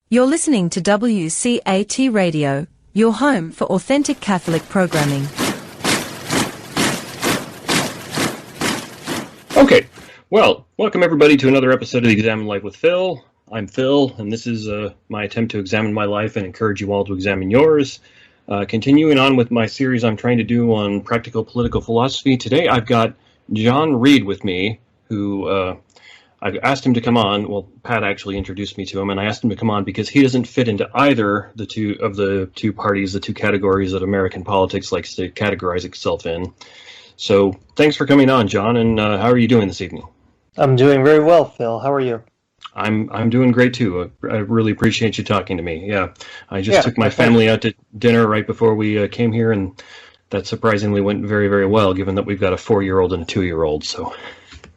You're listening to WCAT Radio, your home for authentic Catholic programming. Okay, well, welcome everybody to another episode of the Examine Life with Phil. I'm Phil, and this is my attempt to examine my life and encourage you all to examine yours. Continuing on with my series I'm trying to do on practical political philosophy, today I've got John Reed with me, who I asked him to come on. Well, Pat actually introduced me to him, and I asked him to come on because he doesn't fit into either the two parties, the two categories that American politics likes to categorize itself in. So thanks for coming on, John, and how are you doing this evening? I'm doing very well, Phil. How are you? I'm doing great, too. I really appreciate you talking to me. Yeah, I just took my family out to dinner right before we came here, and that surprisingly went very, very well, given that we've got a 4-year-old and a 2-year-old. So,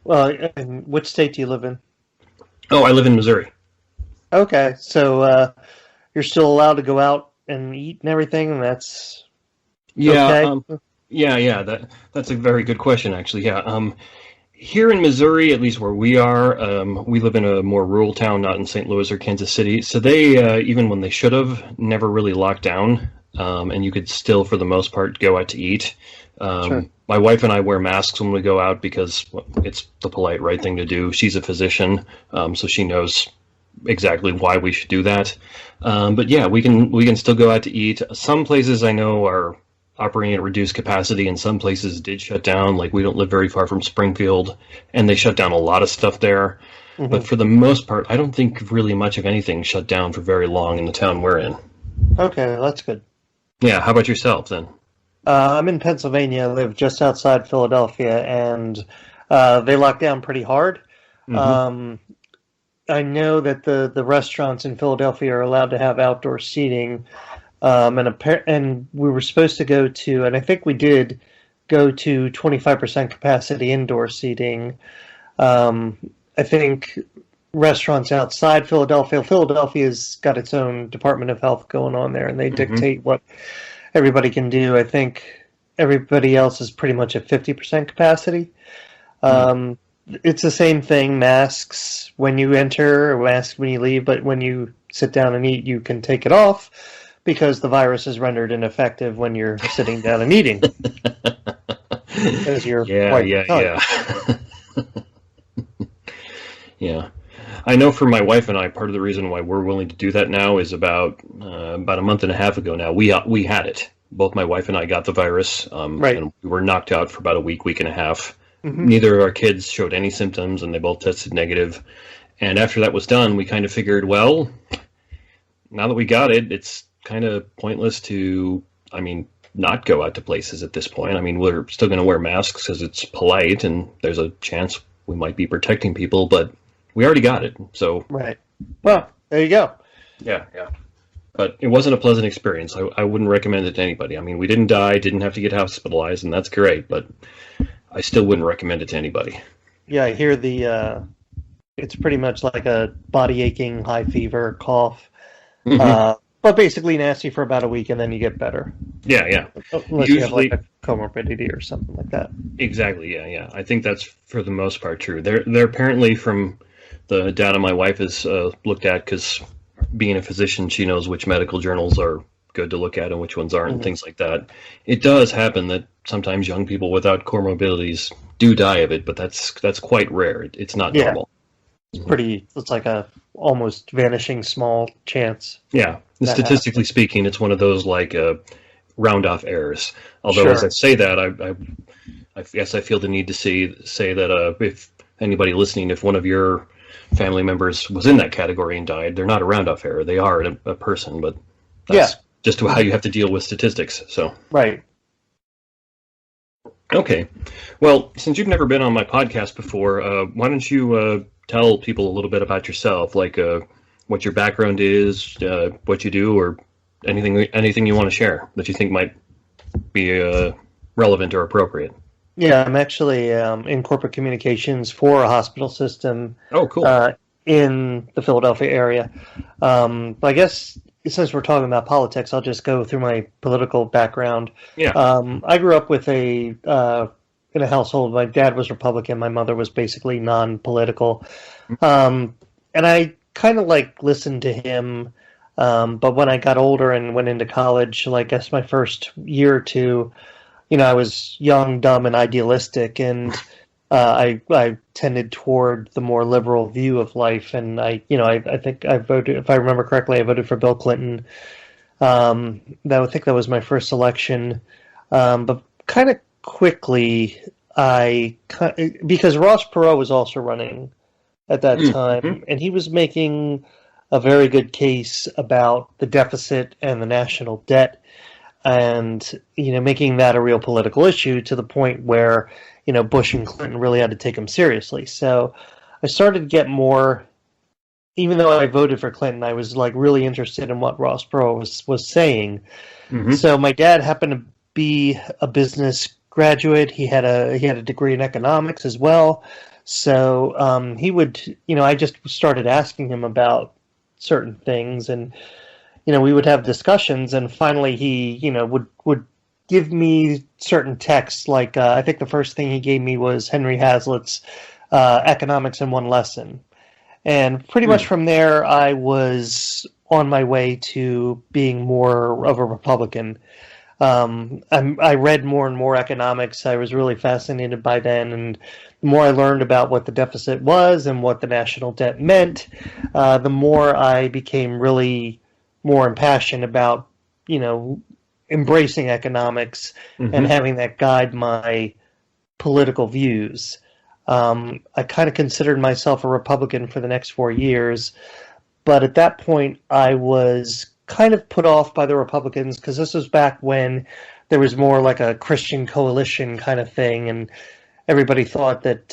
well, and which state do you live in? Oh, I live in Missouri. Okay, so you're still allowed to go out and eat and everything, and that's okay? That's a very good question, actually. Yeah, here in Missouri, at least where we are, we live in a more rural town, not in St. Louis or Kansas City. So they, even when they should have, never really locked down, and you could still, for the most part, go out to eat. Sure. My wife and I wear masks when we go out because it's the polite, right thing to do. She's a physician, so she knows exactly why we should do that. But yeah, we can still go out to eat. Some places I know are operating at reduced capacity, and some places did shut down. Like, we don't live very far from Springfield, and they shut down a lot of stuff there. Mm-hmm. But for the most part, I don't think really much of anything shut down for very long in the town we're in. Okay, that's good. Yeah, how about yourself then? I'm in Pennsylvania. I live just outside Philadelphia, and they locked down pretty hard. Mm-hmm. I know that the restaurants in Philadelphia are allowed to have outdoor seating, and we were supposed to go to, and I think we did go to 25% capacity indoor seating. I think restaurants outside Philadelphia's got its own Department of Health going on there, and they dictate what everybody can do. I think everybody else is pretty much at 50% capacity. It's the same thing, masks when you enter, or masks when you leave, but when you sit down and eat, you can take it off because the virus is rendered ineffective when you're sitting down and eating. Because you're Yeah. I know for my wife and I, part of the reason why we're willing to do that now is about a month and a half ago now, we had it. Both my wife and I got the virus, right. And we were knocked out for about a week and a half. Mm-hmm. Neither of our kids showed any symptoms, and they both tested negative. And after that was done, we kind of figured, well, now that we got it, it's kind of pointless to, not go out to places at this point. We're still going to wear masks because it's polite, and there's a chance we might be protecting people, but we already got it, so... Right. Well, there you go. Yeah. But it wasn't a pleasant experience. I wouldn't recommend it to anybody. We didn't die, didn't have to get hospitalized, and that's great, but I still wouldn't recommend it to anybody. Yeah, I hear it's pretty much like a body aching, high fever, cough, but basically nasty for about a week, and then you get better. Yeah. Unless you have like a comorbidity or something like that. Exactly, yeah. I think that's for the most part true. They're apparently, from the data my wife has looked at, because being a physician, she knows which medical journals are good to look at and which ones aren't, and things like that. It does happen that sometimes young people without comorbidities do die of it, but that's quite rare. It's not normal. It's like a almost vanishing small chance. Yeah, statistically speaking, it's one of those like round off errors. Although, sure. As I say that, I guess I feel the need to say that if anybody listening, if one of your family members was in that category and died, they're not a round off error. They are a person, but that's just how you have to deal with statistics. So right. Okay. Well, since you've never been on my podcast before, why don't you tell people a little bit about yourself, like what your background is, what you do, or anything you want to share that you think might be relevant or appropriate. Yeah, I'm actually in corporate communications for a hospital system. Oh, cool. In the Philadelphia area. I guess since we're talking about politics, I'll just go through my political background. Yeah. I grew up with in a household. My dad was Republican. My mother was basically non-political. And I kind of like listened to him, but when I got older and went into college, like I guess my first year or two, I was young, dumb, and idealistic, and I tended toward the more liberal view of life, and I think I voted, if I remember correctly, I voted for Bill Clinton. I think that was my first election, but kind of quickly, because Ross Perot was also running at that time, and he was making a very good case about the deficit and the national debt, and making that a real political issue to the point where Bush and Clinton really had to take him seriously. So I started to get more. Even though I voted for Clinton, I was like really interested in what Ross Perot was saying. So my dad happened to be a business graduate. He had a degree in economics as well. So he would, I just started asking him about certain things, and we would have discussions. And finally, he would give me certain texts. Like I think the first thing he gave me was Henry Hazlitt's Economics in One Lesson. And pretty much from there, I was on my way to being more of a Republican. I read more and more economics. I was really fascinated by then, and the more I learned about what the deficit was and what the national debt meant, the more I became really more impassioned about, embracing economics and having that guide my political views. I kind of considered myself a Republican for the next 4 years, but at that point I was kind of put off by the Republicans because this was back when there was more like a Christian coalition kind of thing, and everybody thought that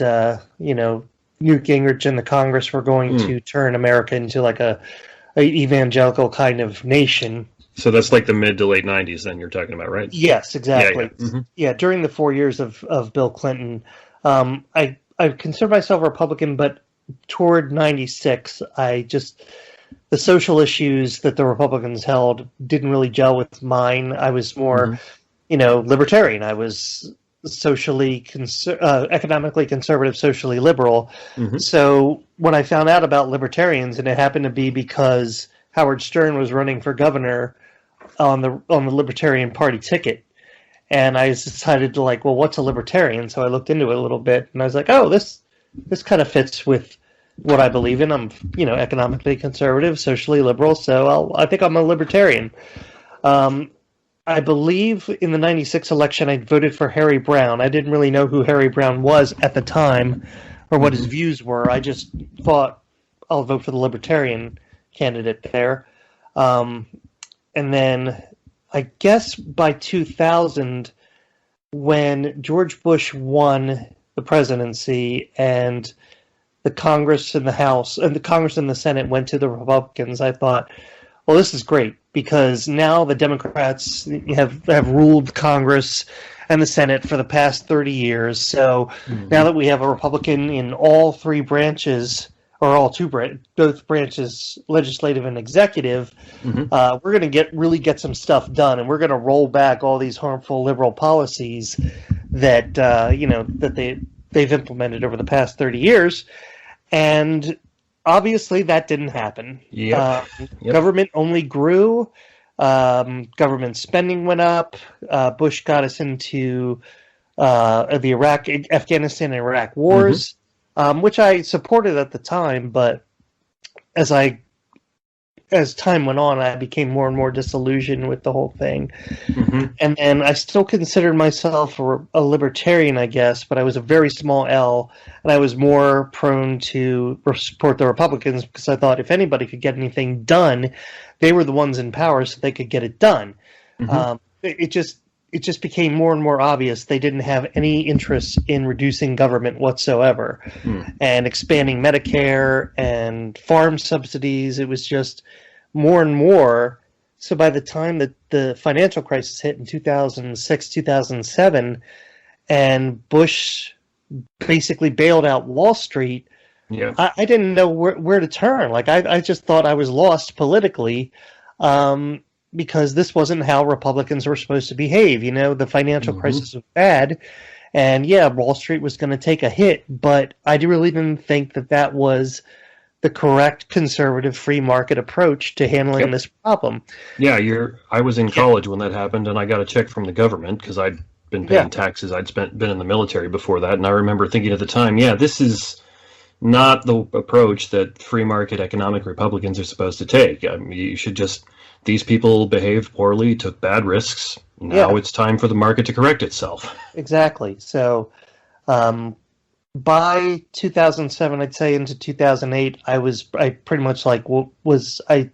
Newt Gingrich and the Congress were going to turn America into like a evangelical kind of nation. So that's like the mid to late 90s then you're talking about, right? Yes, exactly. Yeah, during the 4 years of Bill Clinton, I consider myself a Republican, but toward 96, the social issues that the Republicans held didn't really gel with mine. I was more, libertarian. I was socially, economically conservative, socially liberal. So when I found out about libertarians, and it happened to be because Howard Stern was running for governor on the Libertarian Party ticket, and I decided to what's a libertarian? So I looked into it a little bit, and I was like, oh, this kind of fits with what I believe in. I'm, economically conservative, socially liberal, so I think I'm a libertarian. I believe in the 96 election, I voted for Harry Brown. I didn't really know who Harry Brown was at the time or what his views were. I just thought I'll vote for the libertarian candidate there. And then I guess by 2000, when George Bush won the presidency and the Congress and the House and the Congress and the Senate went to the Republicans, I thought, well, this is great because now the Democrats have ruled Congress and the Senate for the past 30 years. So now that we have a Republican in all three branches, or both branches, legislative and executive, we're going to really get some stuff done, and we're going to roll back all these harmful liberal policies that they've implemented over the past 30 years, and obviously that didn't happen. Government only grew. Government spending went up. Bush got us into the Afghanistan and Iraq wars. Which I supported at the time, but as time went on, I became more and more disillusioned with the whole thing. And then I still considered myself a libertarian, I guess, but I was a very small L, and I was more prone to support the Republicans because I thought if anybody could get anything done, they were the ones in power, so they could get it done. It just became more and more obvious they didn't have any interest in reducing government whatsoever and expanding Medicare and farm subsidies. It was just more and more. So by the time that the financial crisis hit in 2006, 2007, and Bush basically bailed out Wall Street, I didn't know where to turn. I just thought I was lost politically. Because this wasn't how Republicans were supposed to behave. The financial crisis was bad, and Wall Street was going to take a hit, but I really didn't think that was the correct conservative free market approach to handling this problem. Yeah, I was in college when that happened, and I got a check from the government because I'd been paying taxes. Been in the military before that, and I remember thinking at the time, this is not the approach that free market economic Republicans are supposed to take. I mean, you should these people behaved poorly, took bad risks. Now it's time for the market to correct itself. Exactly. So by 2007, I'd say into 2008, I pretty much I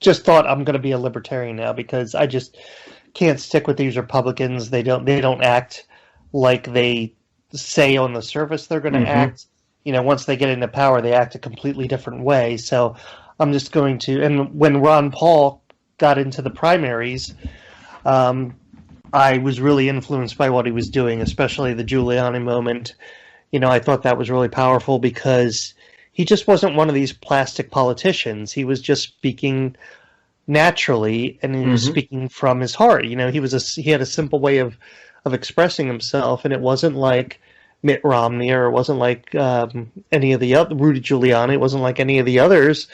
just thought I'm going to be a libertarian now because I just can't stick with these Republicans. They don't act like they say on the surface they're going to act. Once they get into power, they act a completely different way. So I'm just going to, and when Ron Paul got into the primaries, I was really influenced by what he was doing, especially the Giuliani moment. I thought that was really powerful because he just wasn't one of these plastic politicians. He was just speaking naturally, and he was speaking from his heart. He had a simple way of expressing himself, and it wasn't like Mitt Romney, or it wasn't like any of the other Rudy Giuliani. It wasn't like any of the others,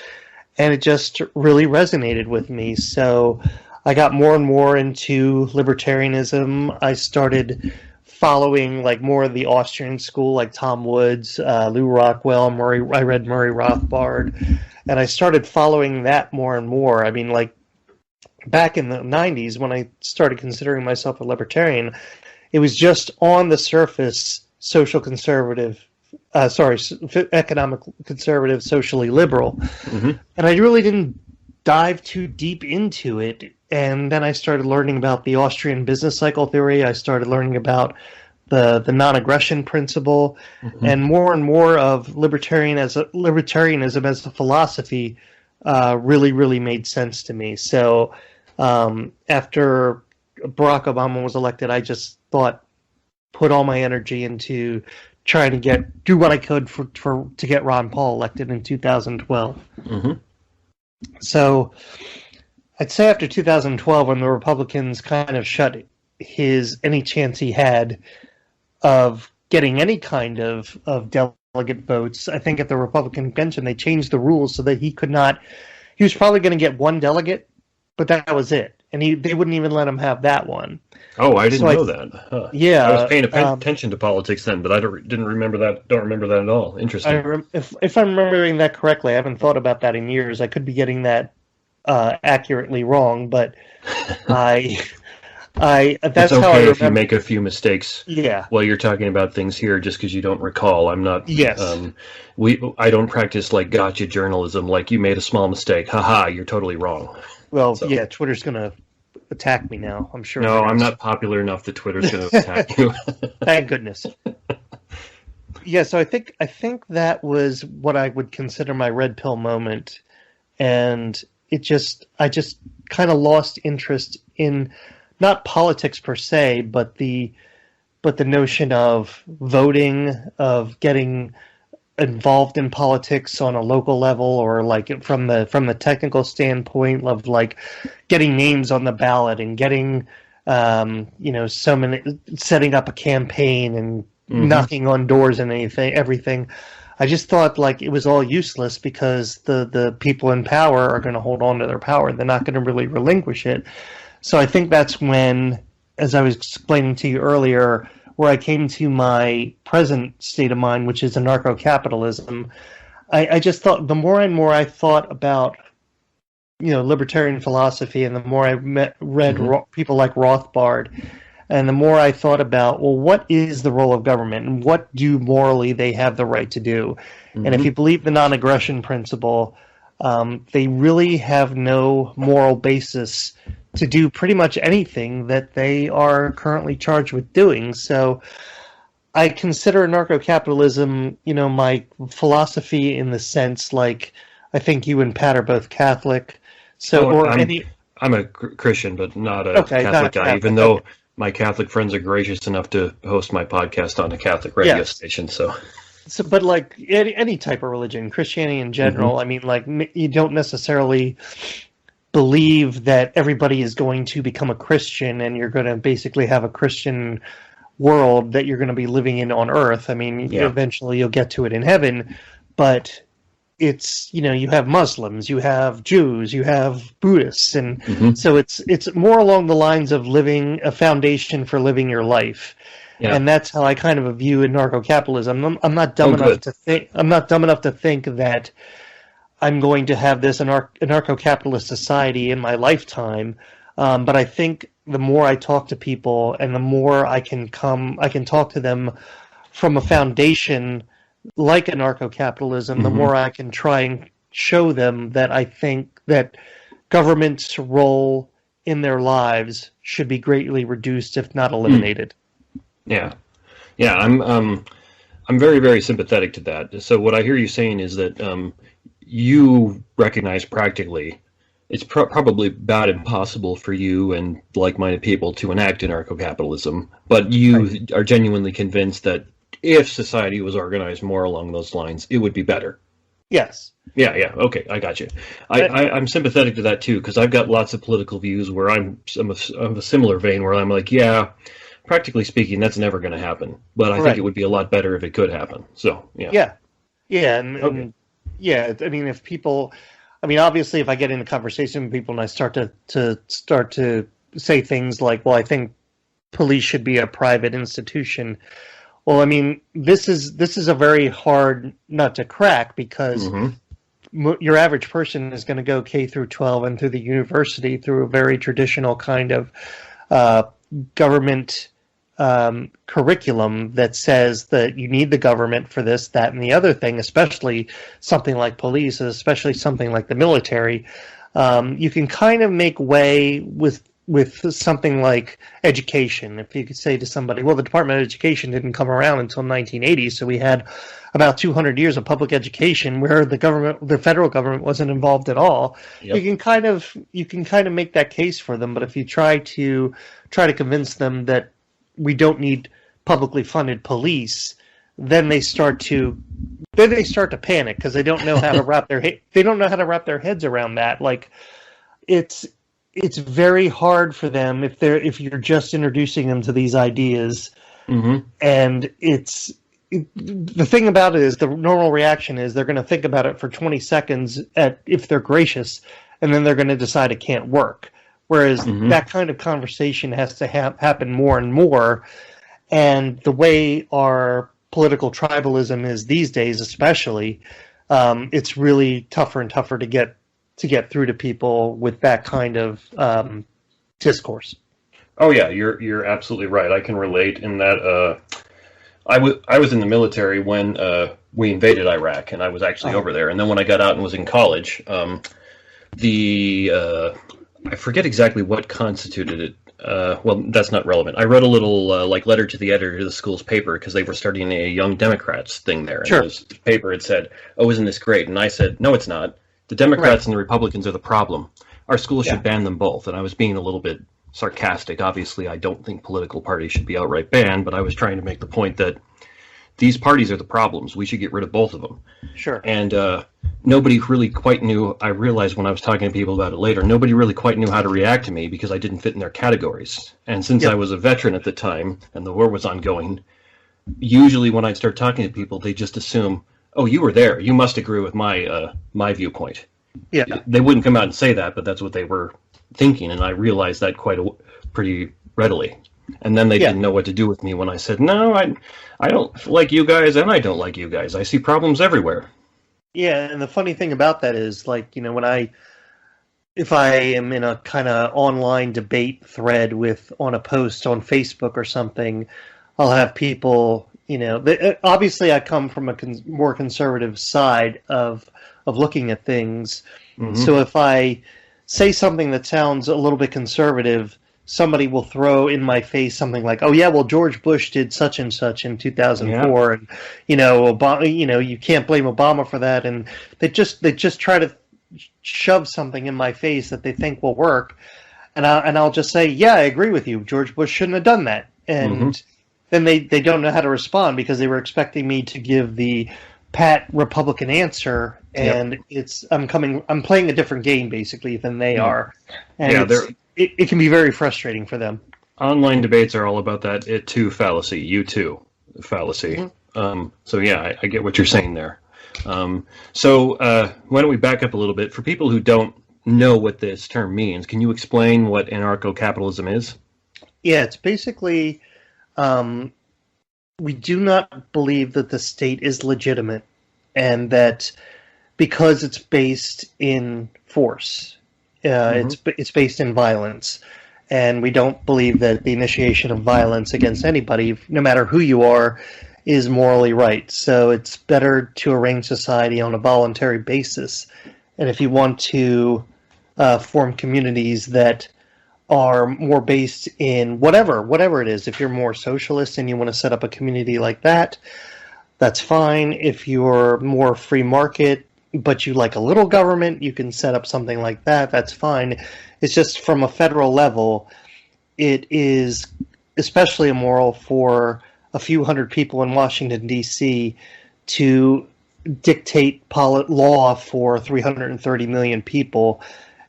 and it just really resonated with me. So I got more and more into libertarianism. I started following more of the Austrian school, like Tom Woods, Lou Rockwell, I read Murray Rothbard, and I started following that more and more. I mean, back in the 90s, when I started considering myself a libertarian, it was just on the surface social conservative, economic conservative, socially liberal. And I really didn't dive too deep into it. And then I started learning about the Austrian business cycle theory. I started learning about the non-aggression principle, and more of libertarianism as a philosophy really, really made sense to me. So after Barack Obama was elected, I just put all my energy into trying to do what I could to get Ron Paul elected in 2012. So I'd say after 2012, when the Republicans kind of shut any chance he had of getting any kind of delegate votes, I think at the Republican convention they changed the rules so that he was probably going to get one delegate, but that was it. And they wouldn't even let him have that one. Oh, I didn't know that. Huh. Yeah, I was paying attention to politics then, but I didn't remember that. Don't remember that at all. Interesting. If I'm remembering that correctly, I haven't thought about that in years. I could be getting that accurately wrong, but that's it's okay how I if you make a few mistakes. Yeah. While you're talking about things here, just because you don't recall. I'm not. Yes. I don't practice gotcha journalism. You made a small mistake. Haha, you're totally wrong. Well, yeah, Twitter's gonna attack me now. I'm sure. No, I'm not popular enough that Twitter's going to attack you. Thank goodness. Yeah, so I think that was what I would consider my red pill moment, and I just kind of lost interest in not politics per se, but the notion of voting, of getting involved in politics on a local level, or from the technical standpoint of getting names on the ballot and getting setting up a campaign and knocking on doors and everything. I just thought it was all useless because the people in power are going to hold on to their power. They're not going to really relinquish it. So I think that's when, as I was explaining to you earlier, where I came to my present state of mind, which is anarcho-capitalism. I just thought, the more and more I thought about, libertarian philosophy, and the more I read people like Rothbard, and the more I thought about, well, what is the role of government, and what do morally they have the right to do? And if you believe the non-aggression principle, they really have no moral basis to do pretty much anything that they are currently charged with doing. So I consider anarcho-capitalism, my philosophy, in the sense, I think you and Pat are both Catholic. So, I'm a Christian, but not a Catholic guy, even though my Catholic friends are gracious enough to host my podcast on a Catholic radio station. So, but any type of religion, Christianity in general, I mean, you don't necessarily believe that everybody is going to become a Christian and you're going to basically have a Christian world that you're going to be living in on earth. I mean, eventually you'll get to it in heaven, but it's, you have Muslims, you have Jews, you have Buddhists, and so it's more along the lines of living a foundation for living your life. Yeah. And that's how I kind of view anarcho-capitalism. I'm not dumb enough to think. I'm not dumb enough to think that I'm going to have this anarcho-capitalist society in my lifetime. But I think the more I talk to people, and the more I can talk to them from a foundation like anarcho-capitalism, the more I can try and show them that I think that government's role in their lives should be greatly reduced, if not eliminated. Yeah, I'm very, very sympathetic to that. So what I hear you saying is that you recognize practically it's probably about impossible for you and like-minded people to enact anarcho-capitalism, but you are genuinely convinced that if society was organized more along those lines, it would be better. Yes. Yeah. Okay, I got you. I'm sympathetic to that too, because I've got lots of political views where I'm of a similar vein, where I'm like, yeah, practically speaking, that's never going to happen. But I think it would be a lot better if it could happen. So yeah. And I mean, if people, obviously, if I get into conversation with people and I start to say things like, well, I think police should be a private institution. Well, this is a very hard nut to crack, because your average person is going to go K through 12 and through the university through a very traditional kind of government curriculum that says that you need the government for this, that, and the other thing, especially something like police, especially something like the military. You can kind of make way with something like education. If you could say to somebody, well, the Department of Education didn't come around until 1980, so we had about 200 years of public education where the federal government wasn't involved at all. Yep. You can kind of make that case for them, but if you try to convince them that we don't need publicly funded police, then they start to panic, because they don't know how to wrap their heads around that. Like, it's very hard for them if you're just introducing them to these ideas. And the thing about it is, the normal reaction is they're going to think about it for 20 seconds if they're gracious, and then they're going to decide it can't work. Whereas that kind of conversation has to happen more and more. And the way our political tribalism is these days, especially, it's really tougher and tougher to get through to people with that kind of discourse. Oh yeah, you're absolutely right. I can relate in that. I was in the military when we invaded Iraq, and I was actually over there. And then when I got out and was in college, I forget exactly what constituted it. Well, that's not relevant. I wrote a little letter to the editor of the school's paper, because they were starting a Young Democrats thing there. And this paper had said, "Oh, isn't this great?" And I said, "No, it's not. The Democrats and the Republicans are the problem. Our schools should ban them both." And I was being a little bit sarcastic. Obviously, I don't think political parties should be outright banned, but I was trying to make the point that these parties are the problems. We should get rid of both of them. Sure. And nobody really quite knew. I realized when I was talking to people about it later, nobody really quite knew how to react to me, because I didn't fit in their categories. And since I was a veteran at the time and the war was ongoing, usually when I'd start talking to people, they just assume, "Oh, you were there. You must agree with my viewpoint." Yeah. They wouldn't come out and say that, but that's what they were thinking, and I realized that pretty readily. And then they didn't know what to do with me when I said, "No, I don't like you guys, and I don't like you guys. I see problems everywhere." Yeah, and the funny thing about that is, like, if I am in a kind of online debate thread on a post on Facebook or something, I'll have people, obviously I come from a more conservative side of looking at things. So if I say something that sounds a little bit conservative, somebody will throw in my face something like, "Oh yeah, well, George Bush did such and such in 2004, and Obama, you can't blame Obama for that." And they just try to shove something in my face that they think will work, and I'll just say, "Yeah, I agree with you. George Bush shouldn't have done that." And then they don't know how to respond, because they were expecting me to give the pat Republican answer, and I'm playing a different game basically than they are, and it can be very frustrating for them. Online debates are all about that "it too" fallacy, "you too" fallacy. So yeah, I get what you're saying there. So why don't we back up a little bit? For people who don't know what this term means, can you explain what anarcho-capitalism is? Yeah, it's basically we do not believe that the state is legitimate, and that because it's based in force, it's based in violence, and we don't believe that the initiation of violence against anybody, no matter who you are, is morally right. So it's better to arrange society on a voluntary basis, and if you want to form communities that are more based in whatever it is. If you're more socialist and you want to set up a community like that, that's fine. If you're more free market, but you like a little government, you can set up something like that. That's fine. It's just from a federal level, it is especially immoral for a few hundred people in Washington, D.C. to dictate law for 330 million people.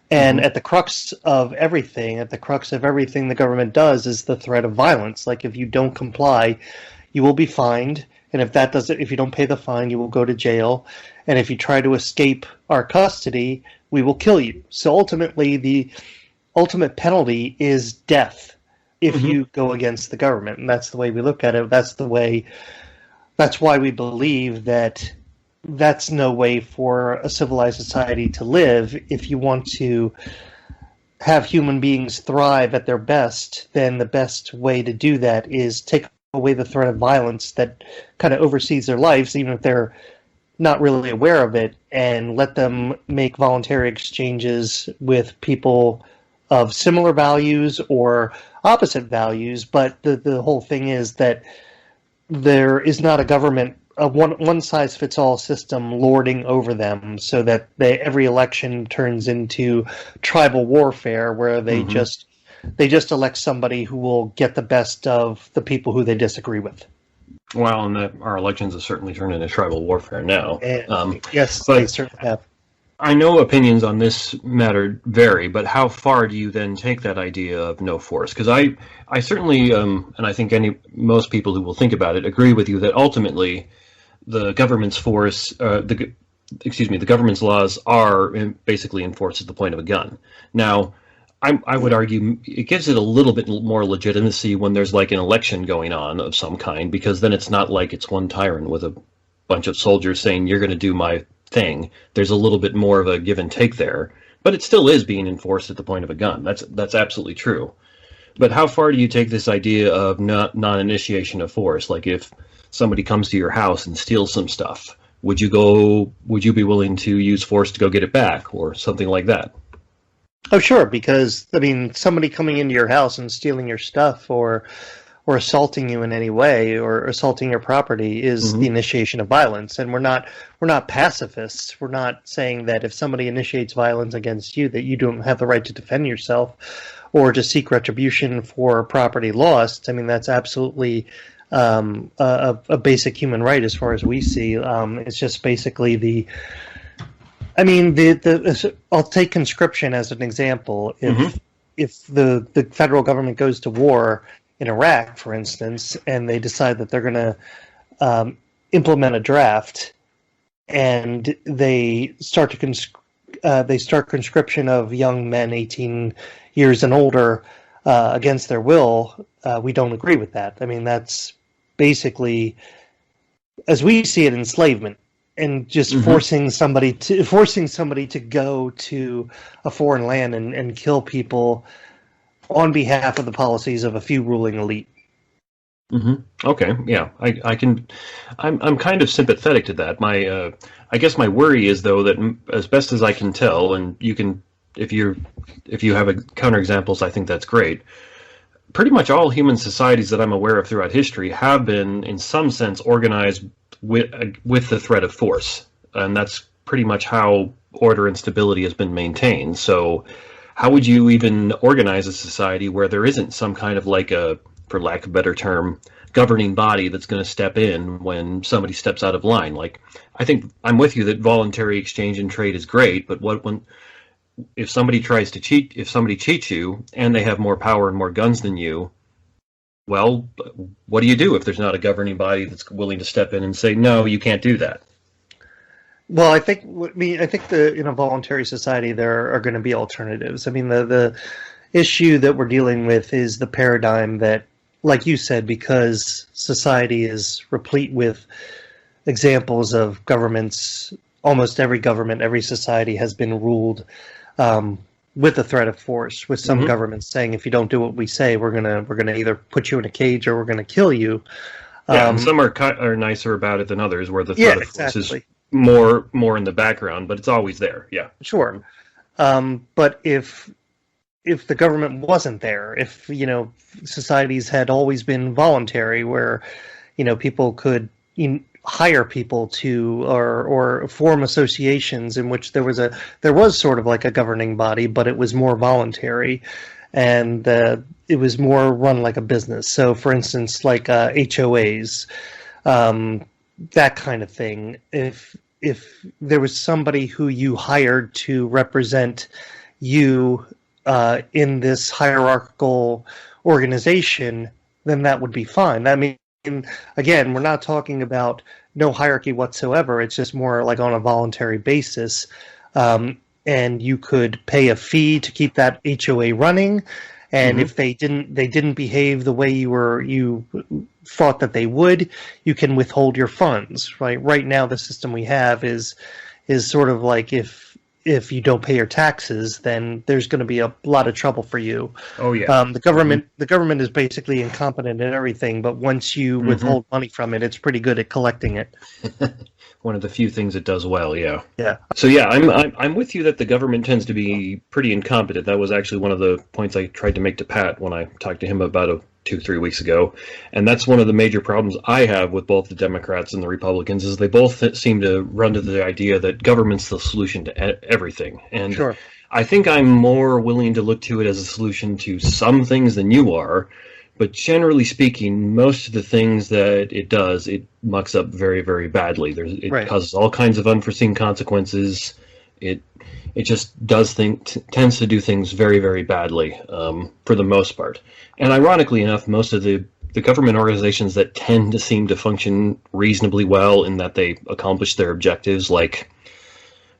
And at the crux of everything the government does is the threat of violence. Like, if you don't comply, you will be fined. And if you don't pay the fine, you will go to jail. And if you try to escape our custody, we will kill you. So ultimately, the ultimate penalty is death if you go against the government. And that's the way we look at it. That's why we believe that that's no way for a civilized society to live. If you want to have human beings thrive at their best, then the best way to do that is take away the threat of violence that kind of oversees their lives, even if they're not really aware of it, and let them make voluntary exchanges with people of similar values or opposite values. But the whole thing is that there is not a government, a one-size-fits-all system lording over them, so that every election turns into tribal warfare, where they just elect somebody who will get the best of the people who they disagree with. Well, and our elections have certainly turned into tribal warfare now. Yes, but they certainly have. I know opinions on this matter vary, but how far do you then take that idea of no force? Because I certainly, and I think most people who will think about it agree with you that ultimately the government's force, the government's laws are basically enforced at the point of a gun. Now, I would argue it gives it a little bit more legitimacy when there's like an election going on of some kind, because then it's not like it's one tyrant with a bunch of soldiers saying you're going to do my thing. There's a little bit more of a give and take there, but it still is being enforced at the point of a gun. That's absolutely true. But how far do you take this idea of non-initiation of force? Like, if somebody comes to your house and steals some stuff, would you be willing to use force to go get it back, or something like that? Oh, sure, because, I mean, somebody coming into your house and stealing your stuff or assaulting you in any way, or assaulting your property, is the initiation of violence. And we're not pacifists. We're not saying that if somebody initiates violence against you, that you don't have the right to defend yourself or to seek retribution for property lost. I mean, that's absolutely a basic human right as far as we see. It's just basically I'll take conscription as an example. If the federal government goes to war in Iraq, for instance, and they decide that they're going to implement a draft, and they start conscription of young men 18 years and older against their will, we don't agree with that. I mean, that's basically, as we see it, enslavement. And just forcing somebody to go to a foreign land and kill people on behalf of the policies of a few ruling elite. Okay, yeah, I'm kind of sympathetic to that. I guess my worry is, though, that as best as I can tell, and you can, if you have counterexamples, I think that's great. Pretty much all human societies that I'm aware of throughout history have been, in some sense, organized with the threat of force, and that's pretty much how order and stability has been maintained. So how would you even organize a society where there isn't some kind of, like, a, for lack of a better term, governing body that's going to step in when somebody steps out of line? Like, I think I'm with you that voluntary exchange and trade is great, but if somebody cheats you and they have more power and more guns than you, well, what do you do if there's not a governing body that's willing to step in and say, no, you can't do that? Well, I think in a voluntary society there are going to be alternatives. I mean, the issue that we're dealing with is the paradigm that, like you said, because society is replete with examples of governments. Almost every government, every society has been ruled with the threat of force. With some governments saying, if you don't do what we say, we're gonna either put you in a cage or we're gonna kill you. Yeah, and some are nicer about it than others, where the threat of force is more in the background, but it's always there. Yeah, sure. But if the government wasn't there, if societies had always been voluntary, where people could hire people to or form associations in which there was sort of like a governing body, but it was more voluntary, and it was more run like a business. So, for instance, like HOAs, that kind of thing. If there was somebody who you hired to represent you in this hierarchical organization, then that would be fine. I mean, again, we're not talking about no hierarchy whatsoever. It's just more like on a voluntary basis. And you could pay a fee to keep that HOA running. And if they didn't behave the way you thought that they would, you can withhold your funds. Right now, the system we have is sort of like if you don't pay your taxes, then there's going to be a lot of trouble for you. Oh yeah. The government is basically incompetent in everything, but once you withhold money from it, it's pretty good at collecting it. One of the few things it does well. Yeah. Yeah. So yeah, I'm with you that the government tends to be pretty incompetent. That was actually one of the points I tried to make to Pat when I talked to him about 2-3 weeks ago, and that's one of the major problems I have with both the Democrats and the Republicans, is they both seem to run to the idea that government's the solution to everything. And sure. I think I'm more willing to look to it as a solution to some things than you are, but generally speaking, most of the things that it does, it mucks up very, very badly. It causes all kinds of unforeseen consequences. It just tends to do things very, very badly for the most part. And ironically enough, most of the government organizations that tend to seem to function reasonably well in that they accomplish their objectives, like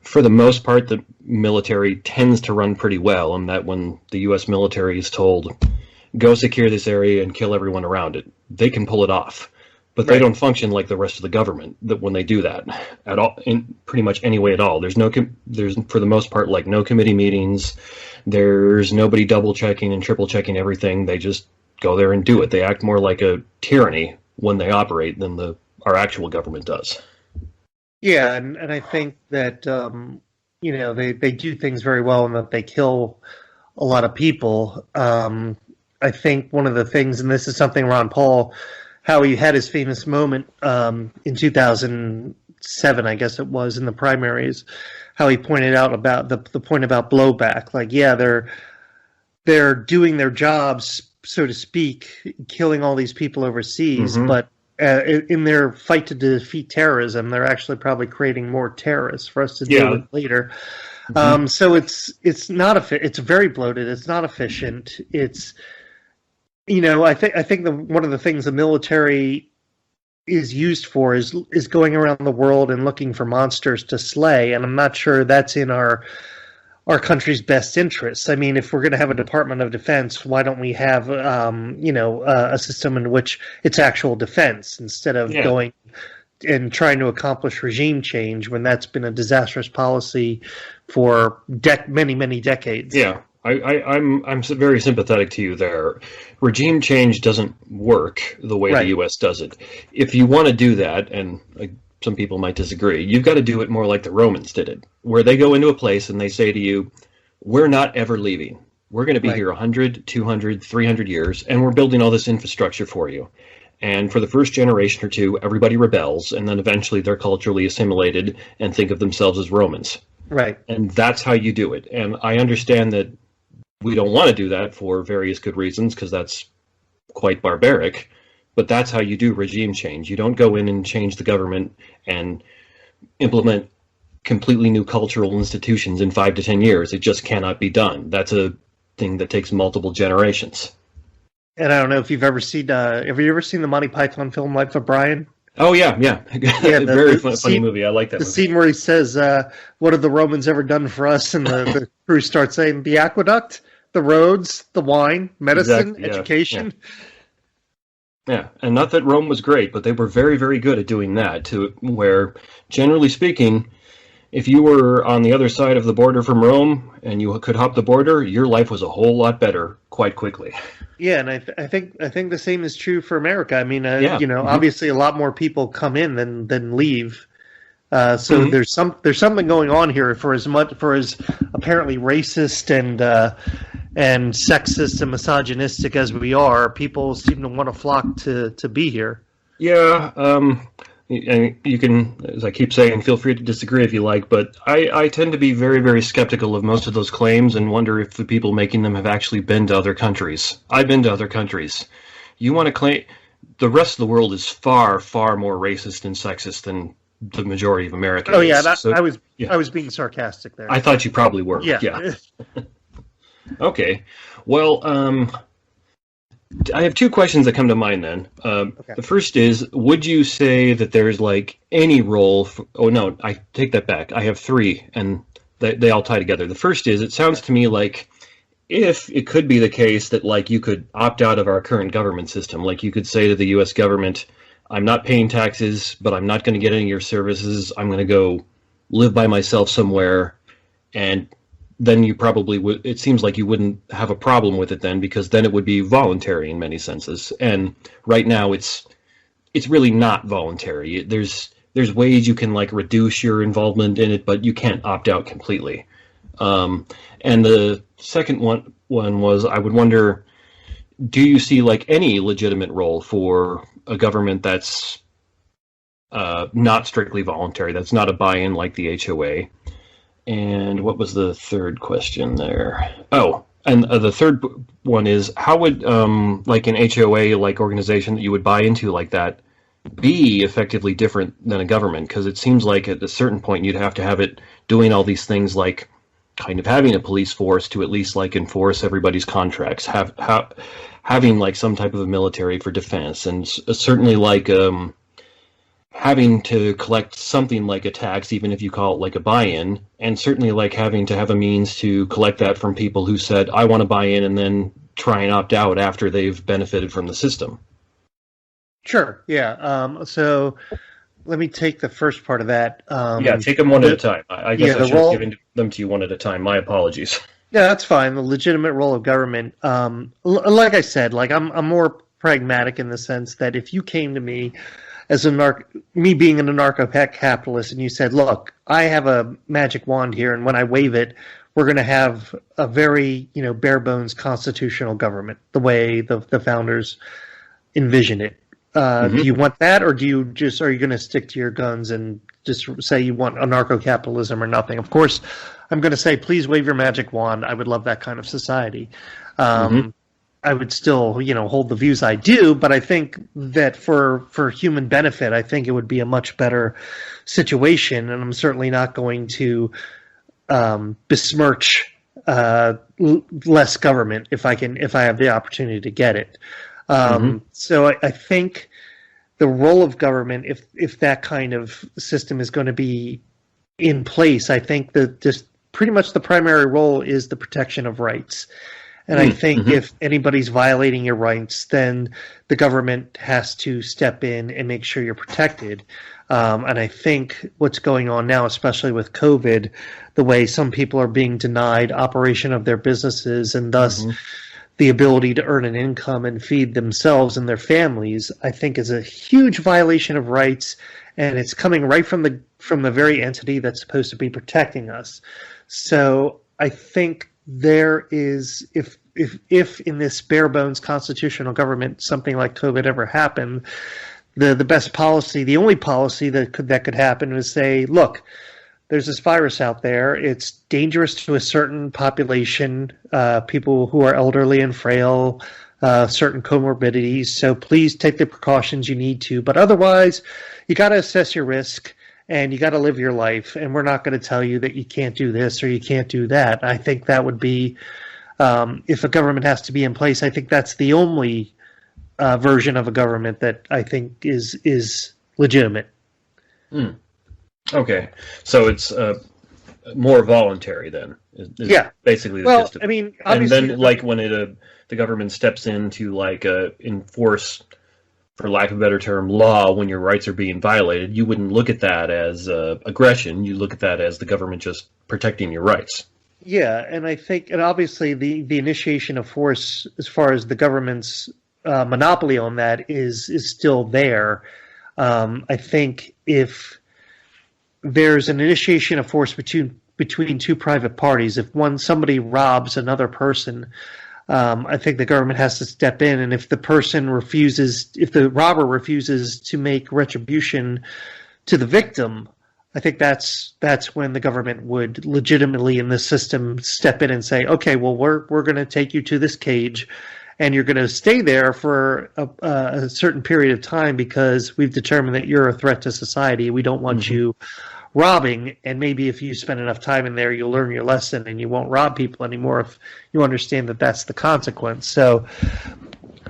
for the most part, the military tends to run pretty well, and that when the U.S. military is told, go secure this area and kill everyone around it, they can pull it off. But they don't function like the rest of the government when they do that at all, in pretty much any way at all. There's for the most part, like, no committee meetings. There's nobody double checking and triple checking everything. They just go there and do it. They act more like a tyranny when they operate than our actual government does. Yeah, and I think that they do things very well, and that they kill a lot of people. I think one of the things, and this is something Ron Paul, how he had his famous moment in 2007, I guess it was, in the primaries, how he pointed out about the point about blowback. Like, yeah, they're doing their jobs, so to speak, killing all these people overseas, but in their fight to defeat terrorism, they're actually probably creating more terrorists for us to deal with later. So it's not it's very bloated. It's not efficient. It's I think one of the things the military is used for is going around the world and looking for monsters to slay, and I'm not sure that's in our country's best interests. I mean, if we're going to have a Department of Defense, why don't we have a system in which it's actual defense instead of going and trying to accomplish regime change when that's been a disastrous policy for many decades. Yeah. I'm very sympathetic to you there. Regime change doesn't work the way the U.S. does it. If you want to do that, and some people might disagree, you've got to do it more like the Romans did it, where they go into a place and they say to you, we're not ever leaving. We're going to be here 100, 200, 300 years, and we're building all this infrastructure for you. And for the first generation or two, everybody rebels, and then eventually they're culturally assimilated and think of themselves as Romans. Right. And that's how you do it. And I understand that we don't want to do that for various good reasons, because that's quite barbaric, but that's how you do regime change. You don't go in and change the government and implement completely new cultural institutions in 5 to 10 years. It just cannot be done. That's a thing that takes multiple generations. And I don't know if you've ever seen, have you ever seen the Monty Python film Life of Brian? Oh yeah, yeah, Yeah, very funny movie. I like that the movie. scene where he says, "What have the Romans ever done for us?" And the crew starts saying, "The aqueduct, the roads, the wine, medicine, Exactly. Yeah. Yeah. education." Yeah, and not that Rome was great, but they were very, very good at doing that. To where, generally speaking, if you were on the other side of the border from Rome and you could hop the border, your life was a whole lot better quite quickly. Yeah, and I think the same is true for America. I mean, Yeah. obviously a lot more people come in than leave. So Mhm. there's something going on here for as apparently racist and sexist and misogynistic as we are. People seem to want to flock to be here. Yeah, and you can, as I keep saying, feel free to disagree if you like, but I tend to be very, very skeptical of most of those claims and wonder if the people making them have actually been to other countries. I've been to other countries. You want to claim the rest of the world is far, far more racist and sexist than the majority of America Oh is. yeah, So, yeah, I was being sarcastic there. I thought you probably were. Yeah. Yeah. Okay. Well, I have two questions that come to mind then. Okay. The first is, would you say that there's like any role oh no, I take that back. I have three and they all tie together. The first is, it sounds to me like if it could be the case that like you could opt out of our current government system, like you could say to the US government, I'm not paying taxes, but I'm not going to get any of your services. I'm going to go live by myself somewhere, and then you probably would, it seems like you wouldn't have a problem with it then, because then it would be voluntary in many senses. And right now it's really not voluntary. There's ways you can like reduce your involvement in it, but you can't opt out completely. And the second one was, I would wonder, do you see like any legitimate role for a government that's not strictly voluntary, that's not a buy-in like the HOA? And what was the third question there? Oh, and the third one is, how would like an HOA like organization that you would buy into like that be effectively different than a government? Because it seems like at a certain point you'd have to have it doing all these things, like kind of having a police force to at least like enforce everybody's contracts, having like some type of a military for defense, and certainly like having to collect something like a tax, even if you call it like a buy-in, and certainly like having to have a means to collect that from people who said, I want to buy in, and then try and opt out after they've benefited from the system. Sure. Yeah. So let me take the first part of that. Yeah, take them one at a time. I guess I should have given them to you one at a time. My apologies. Yeah, that's fine. The legitimate role of government. Like I said, like I'm more pragmatic in the sense that if you came to me as me being an anarcho-capitalist, and you said, look, I have a magic wand here, and when I wave it, we're going to have a very, bare bones constitutional government, the way the founders envisioned it. Do you want that, or are you going to stick to your guns and just say you want anarcho-capitalism or nothing? Of course, I'm going to say, please wave your magic wand. I would love that kind of society. I would still, hold the views I do, but I think that for human benefit, I think it would be a much better situation, and I'm certainly not going to besmirch less government if I have the opportunity to get it. So I think the role of government, if that kind of system is going to be in place, I think that just pretty much the primary role is the protection of rights. And I think if anybody's violating your rights, then the government has to step in and make sure you're protected. And I think what's going on now, especially with COVID, the way some people are being denied operation of their businesses and thus the ability to earn an income and feed themselves and their families, I think is a huge violation of rights. And it's coming right from the very entity that's supposed to be protecting us. So I think there is, if in this bare bones constitutional government something like COVID ever happened, the best policy, the only policy that could happen is say, look, there's this virus out there. It's dangerous to a certain population, people who are elderly and frail, certain comorbidities. So please take the precautions you need to. But otherwise, you got to assess your risk. And you got to live your life, and we're not going to tell you that you can't do this or you can't do that. I think that would be, if a government has to be in place, I think that's the only version of a government that I think is legitimate. Okay, so it's more voluntary then. Is Yeah. basically the Well, gist of it. I mean, And obviously, then, like, when the government steps in to like enforce, for lack of a better term, law when your rights are being violated, you wouldn't look at that as aggression. You look at that as the government just protecting your rights. yeah, and I think, and obviously, the initiation of force, as far as the government's monopoly on that, is still there. I think if there's an initiation of force between two private parties, if somebody robs another person, I think the government has to step in, and if the robber refuses to make retribution to the victim, I think that's when the government would legitimately in this system step in and say, okay, well, we're going to take you to this cage, and you're going to stay there for a certain period of time because we've determined that you're a threat to society. We don't want you robbing, and maybe if you spend enough time in there, you'll learn your lesson and you won't rob people anymore if you understand that that's the consequence. So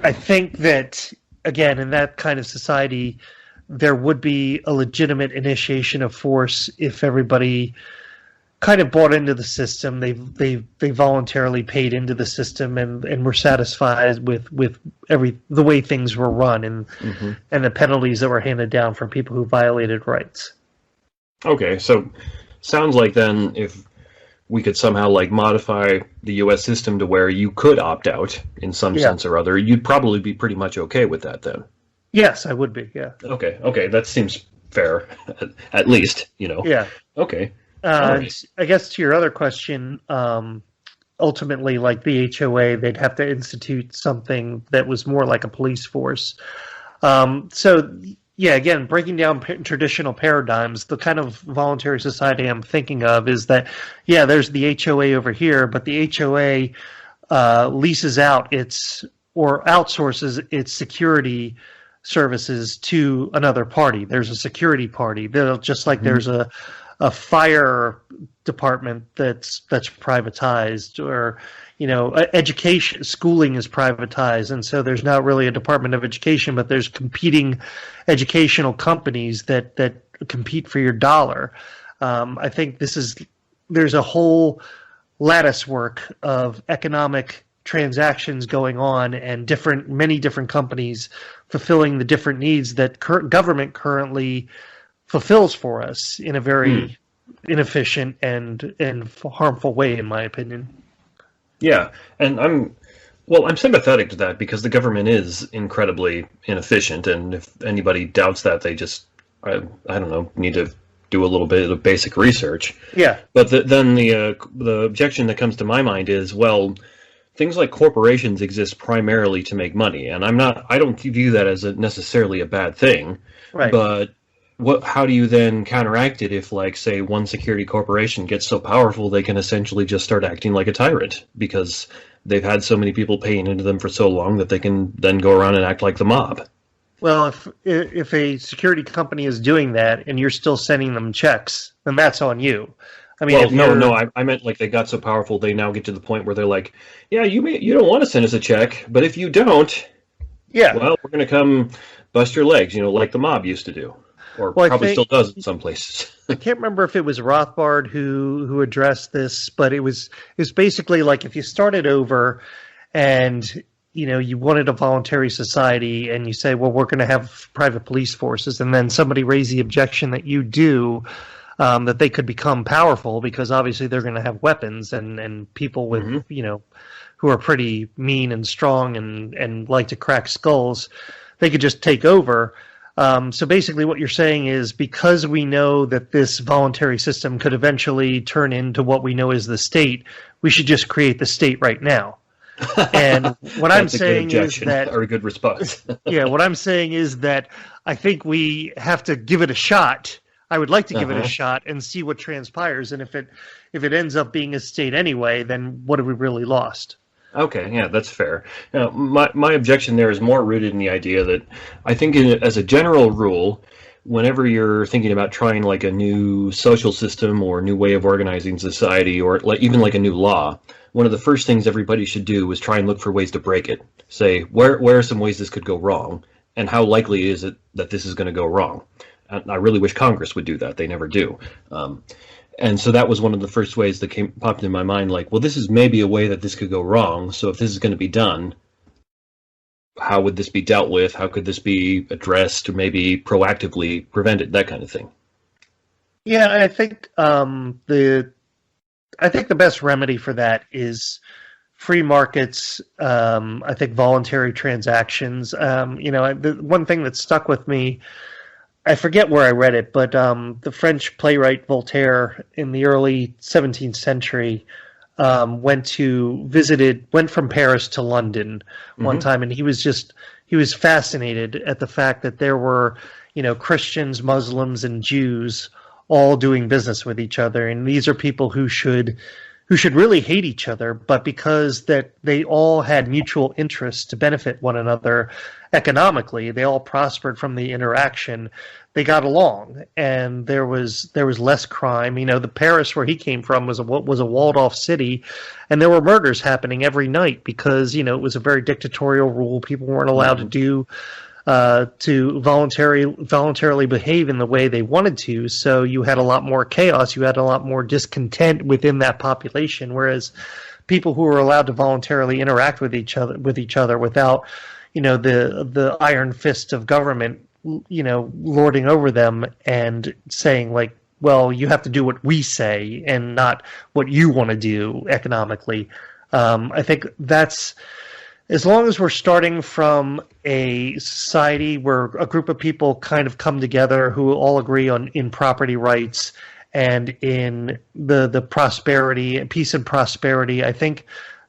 I think that, again, in that kind of society, there would be a legitimate initiation of force if everybody kind of bought into the system. They voluntarily paid into the system and were satisfied with the way things were run and the penalties that were handed down for people who violated rights. Okay, so sounds like then if we could somehow like modify the U.S. system to where you could opt out in some sense or other, you'd probably be pretty much okay with that then. Yes, I would be. Yeah. Okay, that seems fair, at least, Yeah. Okay. Right. I guess to your other question, ultimately, like the HOA, they'd have to institute something that was more like a police force. Yeah, again, breaking down traditional paradigms, the kind of voluntary society I'm thinking of is that, yeah, there's the HOA over here, but the HOA leases out or outsources its security services to another party. There's a security party. Just like there's a fire department that's privatized, or education, schooling is privatized, and so there's not really a Department of Education, but there's competing educational companies that compete for your dollar. I think there's a whole lattice work of economic transactions going on, and many different companies fulfilling the different needs that government currently fulfills for us in a very inefficient and harmful way, in my opinion. Yeah, and I'm sympathetic to that because the government is incredibly inefficient, and if anybody doubts that, they just, I don't know, need to do a little bit of basic research. Yeah. But then the objection that comes to my mind is, well, things like corporations exist primarily to make money, and I don't view that as necessarily a bad thing. Right. But how do you then counteract it if, like, say, one security corporation gets so powerful they can essentially just start acting like a tyrant because they've had so many people paying into them for so long that they can then go around and act like the mob? Well, if a security company is doing that and you're still sending them checks, then that's on you. I mean, well, I meant like they got so powerful they now get to the point where they're like, yeah, you don't want to send us a check, but if you don't, well, we're going to come bust your legs, like the mob used to do. Or probably still does in some places. I can't remember if it was Rothbard who addressed this, but it was basically like if you started over and you wanted a voluntary society and you say, well, we're going to have private police forces, and then somebody raised the objection that you do that they could become powerful because obviously they're going to have weapons and people with who are pretty mean and strong and like to crack skulls, they could just take over. So basically what you're saying is because we know that this voluntary system could eventually turn into what we know as the state, we should just create the state right now. And what I'm saying is that, or a good response. Yeah, what I'm saying is that I think we have to give it a shot. I would like to give it a shot and see what transpires. And if it ends up being a state anyway, then what have we really lost? Okay, yeah, that's fair. Now, my objection there is more rooted in the idea that I think as a general rule, whenever you're thinking about trying like a new social system or a new way of organizing society or even like a new law, one of the first things everybody should do is try and look for ways to break it. Say, where are some ways this could go wrong? and how likely is it that this is going to go wrong? And I really wish Congress would do that. They never do. And so that was one of the first ways that popped in my mind, like, well, this is maybe a way that this could go wrong. So if this is going to be done, how would this be dealt with? How could this be addressed or maybe proactively prevented? That kind of thing. Yeah, I think the best remedy for that is free markets. I think voluntary transactions. The one thing that stuck with me, I forget where I read it, but the French playwright Voltaire in the early 17th century went from Paris to London one time, and he was fascinated at the fact that there were, Christians, Muslims, and Jews all doing business with each other, and these are people who should really hate each other, but because that they all had mutual interests to benefit one another economically, they all prospered from the interaction. They got along, and there was less crime. The Paris where he came from was a walled-off city, and there were murders happening every night because it was a very dictatorial rule. People weren't allowed to voluntarily behave in the way they wanted to. So you had a lot more chaos. You had a lot more discontent within that population. Whereas people who were allowed to voluntarily interact with each other without, the iron fist of government, lording over them and saying like, well, you have to do what we say and not what you want to do economically. I think that's, as long as we're starting from a society where a group of people kind of come together who all agree in property rights and in the prosperity, peace and prosperity, I think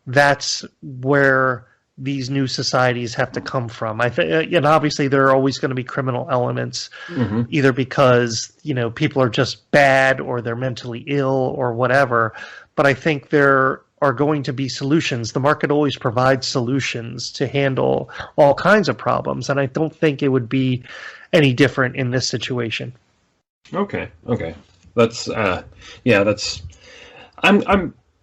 that's where these new societies have to come from. And obviously there are always going to be criminal elements, either because people are just bad or they're mentally ill or whatever. But I think there are going to be solutions. The market always provides solutions to handle all kinds of problems, and I don't think it would be any different in this situation. Okay.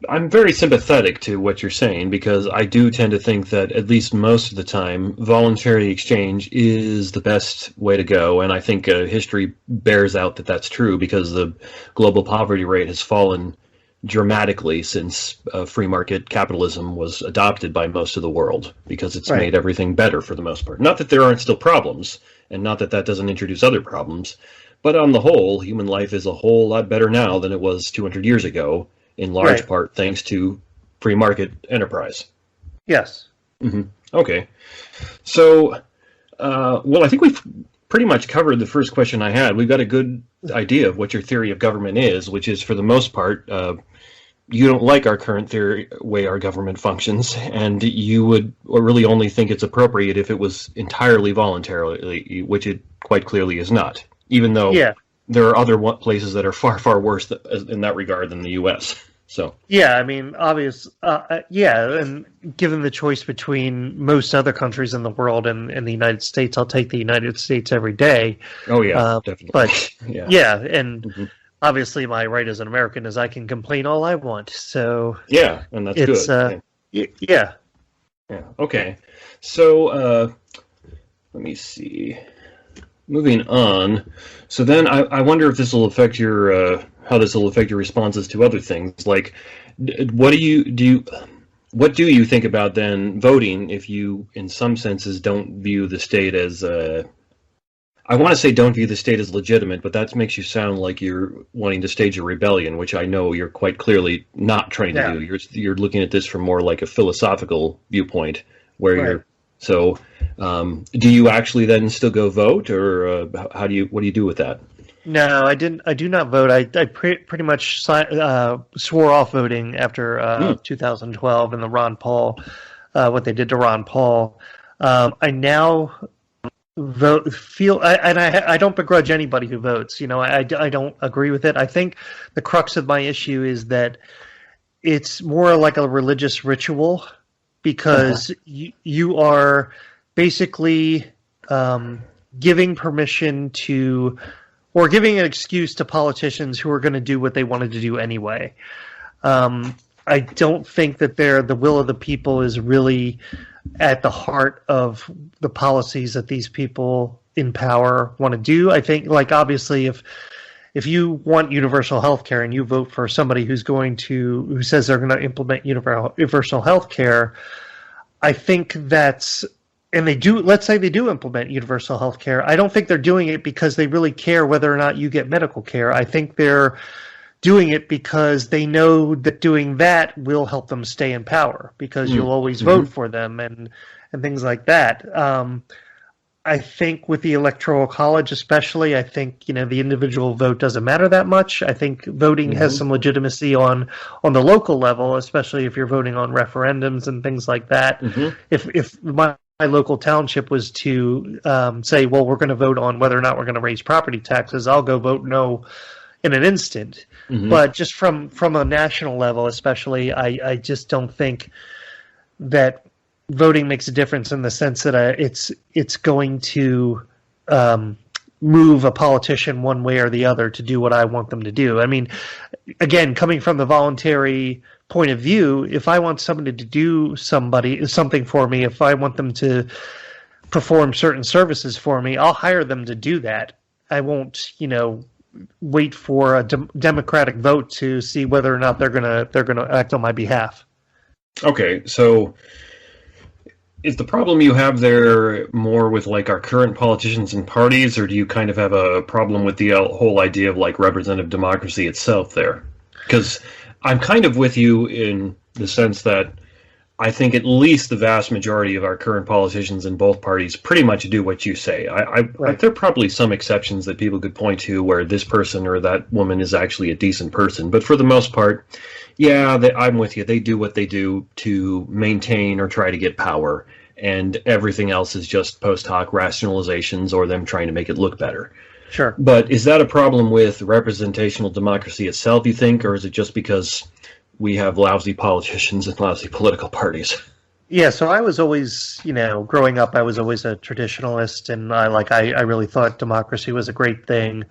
I'm very sympathetic to what you're saying, because I do tend to think that at least most of the time, voluntary exchange is the best way to go, and I think history bears out that that's true, because the global poverty rate has fallen dramatically since free market capitalism was adopted by most of the world, because it's made everything better for the most part. Not that there aren't still problems, and not that that doesn't introduce other problems, but on the whole, human life is a whole lot better now than it was 200 years ago, in large part thanks to free market enterprise. Yes. Okay. So, well, I think we've pretty much covered the first question I had. We've got a good idea of what your theory of government is, which is, for the most part, you don't like our current theory, way our government functions, and you would really only think it's appropriate if it was entirely voluntarily, which it quite clearly is not, even though there are other places that are far, far worse in that regard than the U.S. So yeah, I mean, and given the choice between most other countries in the world and the United States, I'll take the United States every day. Oh yeah, definitely. But and obviously, my right as an American is I can complain all I want. So yeah, and that's good. Yeah. Okay, so let me see. Moving on. So then, I wonder if this will affect your how this will affect your responses to other things. Like, what do you think about then voting if you, in some senses, don't view the state as I want to say don't view the state as legitimate, but that makes you sound like you're wanting to stage a rebellion, which I know you're quite clearly not trying to do. You're looking at this from more like a philosophical viewpoint, where you're. So, do you actually then still go vote, or what do you do with that? No, I didn't. I do not vote. I pretty much swore off voting after 2012 and the Ron Paul, what they did to Ron Paul. I now I don't begrudge anybody who votes. I don't agree with it. I think the crux of my issue is that it's more like a religious ritual, because you are basically giving permission to, or giving an excuse to politicians who are going to do what they wanted to do anyway. I don't think that the will of the people is really at the heart of the policies that these people in power want to do. I think, like, obviously, if you want universal health care and you vote for somebody who says they're going to implement universal health care, I think and they do, let's say they do implement universal health care. I don't think they're doing it because they really care whether or not you get medical care. I think they're doing it because they know that doing that will help them stay in power, because you'll always vote for them and things like that. I think with the Electoral College especially, I think, the individual vote doesn't matter that much. I think voting has some legitimacy on the local level, especially if you're voting on referendums and things like that. If my local township was to say, well, we're going to vote on whether or not we're going to raise property taxes, I'll go vote no in an instant. But just from a national level especially, I just don't think that voting makes a difference in the sense that it's going to move a politician one way or the other to do what I want them to do. I mean, again, coming from the voluntary point of view, if I want somebody to do something for me, if I want them to perform certain services for me, I'll hire them to do that. I won't, wait for a democratic vote to see whether or not they're gonna act on my behalf. Okay, so is the problem you have there more with like our current politicians and parties, or do you kind of have a problem with the whole idea of like representative democracy itself there? Because I'm kind of with you in the sense that I think at least the vast majority of our current politicians in both parties pretty much do what you say. Right. There are probably some exceptions that people could point to where this person or that woman is actually a decent person. But for the most part, yeah, I'm with you. They do what they do to maintain or try to get power. And everything else is just post hoc rationalizations or them trying to make it look better. Sure. But is that a problem with representational democracy itself, you think, or is it just because we have lousy politicians and lousy political parties? Yeah, so I was always, growing up, I was always a traditionalist, and I really thought democracy was a great thing.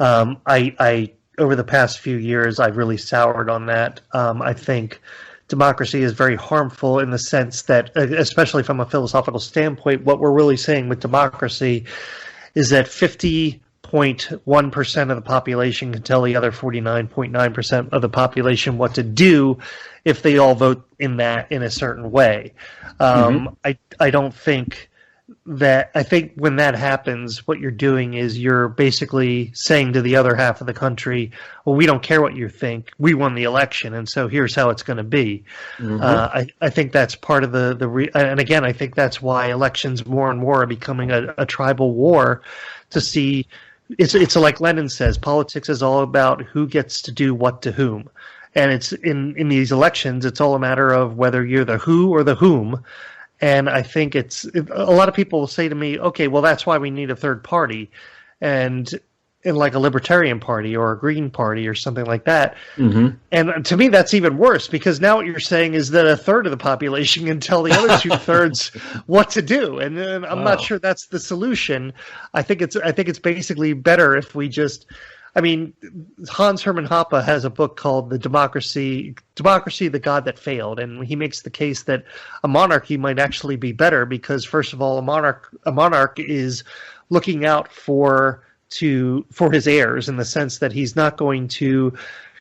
I over the past few years, I've really soured on that. I think democracy is very harmful in the sense that, especially from a philosophical standpoint, what we're really saying with democracy is that 50.1% of the population can tell the other 49.9% of the population what to do if they all vote in a certain way. I don't think that, I think when that happens, what you're doing is you're basically saying to the other half of the country, well, we don't care what you think. We won the election, and so here's how it's going to be. I think that's part of and again, I think that's why elections more and more are becoming a tribal war to see. It's like Lenin says, politics is all about who gets to do what to whom. And it's in these elections, it's all a matter of whether you're the who or the whom. And I think a lot of people will say to me, okay, well, that's why we need a third party. And in like a libertarian party or a green party or something like that. And to me, that's even worse, because now what you're saying is that a third of the population can tell the other 2/3 what to do. And then I'm not sure that's the solution. I think it's basically better if we just, Hans Hermann Hoppe has a book called Democracy, the God That Failed. And he makes the case that a monarchy might actually be better because, first of all, a monarch is looking out for his heirs, in the sense that he's not going to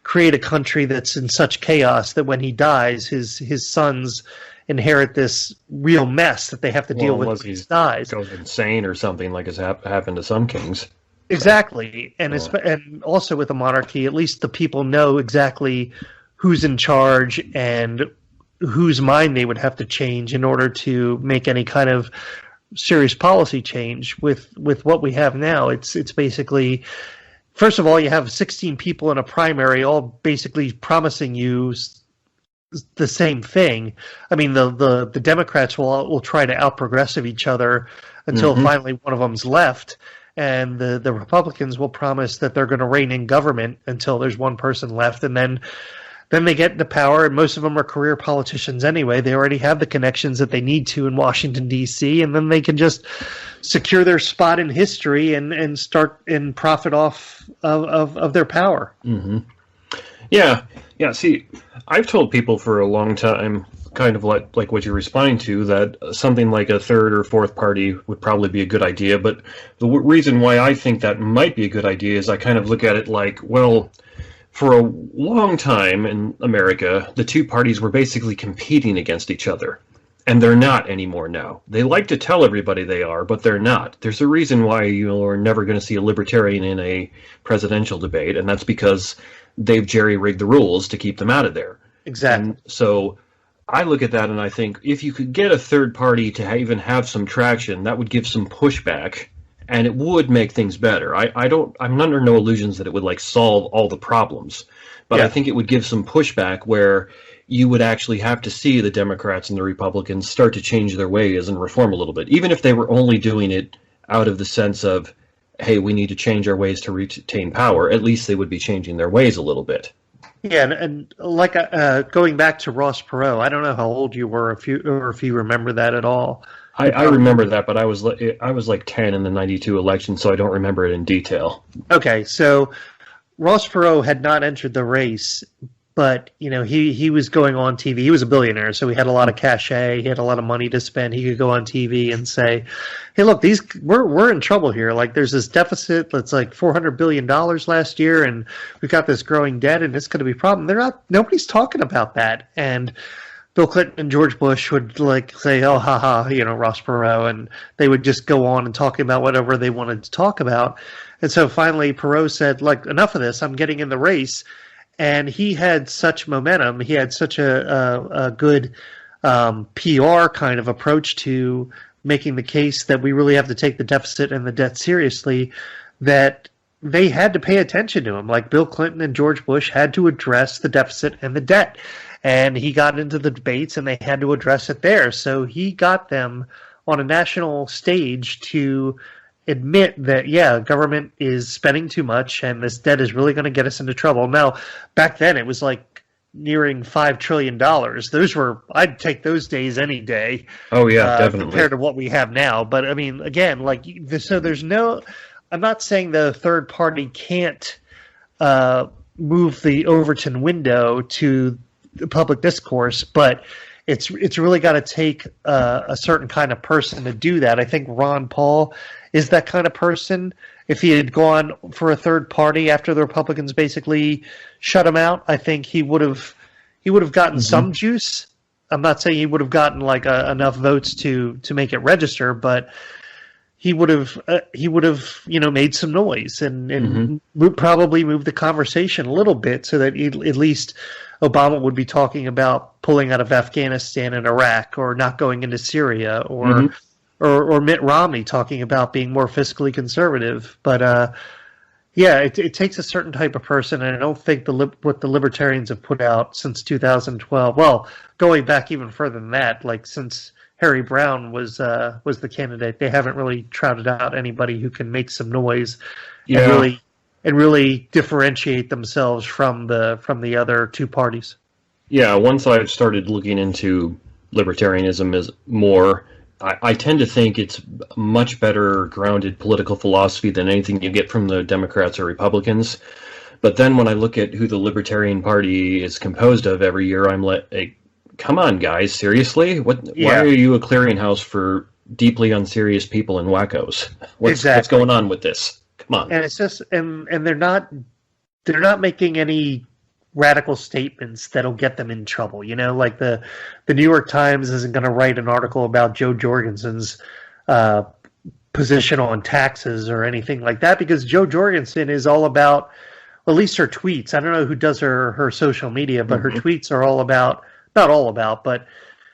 create a country that's in such chaos that when he dies, his sons inherit this real mess that they have to deal with when he dies. Goes insane or something like has happened to some kings. Exactly. And also with a monarchy, at least the people know exactly who's in charge and whose mind they would have to change in order to make any kind of serious policy change. With what we have now, it's basically, first of all, you have 16 people in a primary all basically promising you the same thing. The Democrats will try to out-progressive each other until finally one of them's left, and the Republicans will promise that they're going to reign in government until there's one person left, and then they get into power, and most of them are career politicians anyway. They already have the connections that they need to in Washington, D.C., and then they can just secure their spot in history and start and profit off of their power. Yeah. See, I've told people for a long time, kind of like what you're responding to, that something like a third or fourth party would probably be a good idea. But the reason why I think that might be a good idea is I kind of look at it like, well, for a long time in America, the two parties were basically competing against each other. And they're not anymore now. They like to tell everybody they are, but they're not. There's a reason why you are never going to see a libertarian in a presidential debate, and that's because they've jerry-rigged the rules to keep them out of there. Exactly. And so I look at that and I think if you could get a third party to even have some traction, that would give some pushback, and it would make things better. I'm under no illusions that it would like solve all the problems, but I think it would give some pushback where you would actually have to see the Democrats and the Republicans start to change their ways and reform a little bit, even if they were only doing it out of the sense of, hey, we need to change our ways to retain power. At least they would be changing their ways a little bit. Yeah, and like going back to Ross Perot, I don't know how old you were, if you remember that at all. I remember that, but I was like 10 in the 92 election, so I don't remember it in detail. Okay, so Ross Perot had not entered the race, but he was going on TV. He was a billionaire, so he had a lot of cachet. He had a lot of money to spend. He could go on TV and say, "Hey, look, we're in trouble here. Like, there's this deficit that's like $400 billion last year, and we've got this growing debt, and it's going to be a problem." Nobody's talking about that. And Bill Clinton and George Bush would like say, "Oh, haha, Ross Perot," and they would just go on and talk about whatever they wanted to talk about. And so finally, Perot said, "Like, enough of this. I'm getting in the race." And he had such momentum. He had such a good PR kind of approach to making the case that we really have to take the deficit and the debt seriously, that they had to pay attention to him. Like Bill Clinton and George Bush had to address the deficit and the debt. And he got into the debates and they had to address it there. So he got them on a national stage to admit that, government is spending too much and this debt is really going to get us into trouble. Now, back then it was like nearing $5 trillion. I'd take those days any day. Oh, yeah, definitely. Compared to what we have now. But, I mean, again, I'm not saying the third party can't move the Overton window to the public discourse, but it's really got to take a certain kind of person to do that. I think Ron Paul is that kind of person. If he had gone for a third party after the Republicans basically shut him out, I think he would have gotten some juice. I'm not saying he would have gotten like enough votes to make it register, but he would have made some noise and probably moved the conversation a little bit so that at least Obama would be talking about pulling out of Afghanistan and Iraq, or not going into Syria, or Mitt Romney talking about being more fiscally conservative. But it takes a certain type of person, and I don't think what the libertarians have put out since 2012. Well, going back even further than that, like since Harry Brown was the candidate, they haven't really trotted out anybody who can make some noise and really differentiate themselves from the other two parties. Yeah, once I've started looking into libertarianism as more, I tend to think it's much better grounded political philosophy than anything you get from the Democrats or Republicans. But then when I look at who the Libertarian Party is composed of every year, I'm like, come on, guys, seriously? Why are you a clearinghouse for deeply unserious people and wackos? What's going on with this? Come on. And it's just and they're not making any radical statements that'll get them in trouble. Like the New York Times isn't going to write an article about Joe Jorgensen's position on taxes or anything like that, because Joe Jorgensen is all about, well, at least her tweets. I don't know who does her social media, but her tweets are all about, not all about, but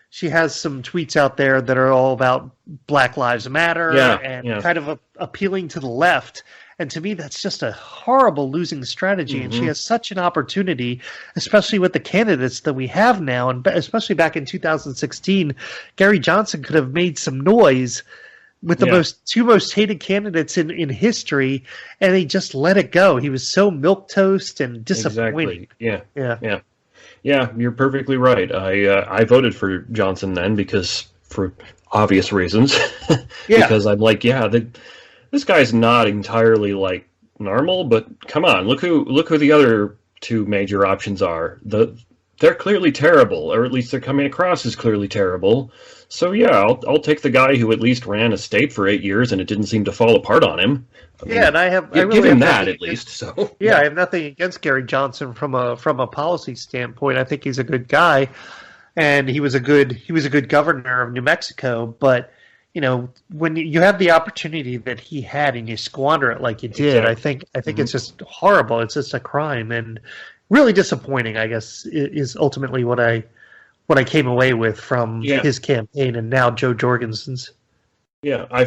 she has some tweets out there that are all about Black Lives Matter and kind of appealing to the left. And to me, that's just a horrible losing strategy. And she has such an opportunity, especially with the candidates that we have now. And especially back in 2016, Gary Johnson could have made some noise with the two most hated candidates in history. And they just let it go. He was so milquetoast and disappointing. Exactly. Yeah, you're perfectly right. I voted for Johnson then for obvious reasons. Because I'm like, this guy's not entirely like normal, but come on, look who the other two major options are. they're clearly terrible, or at least they're coming across as clearly terrible. So yeah, I'll take the guy who at least ran a state for 8 years and it didn't seem to fall apart on him. I mean, And I really give have him that nothing at least. So yeah, I have nothing against Gary Johnson from a policy standpoint. I think he's a good guy, and he was a good governor of New Mexico. But when you have the opportunity that he had and you squander it like you did, exactly. I think it's just horrible. It's just a crime and really disappointing. I guess is ultimately what I came away with from his campaign and now Joe Jorgensen's. Yeah, I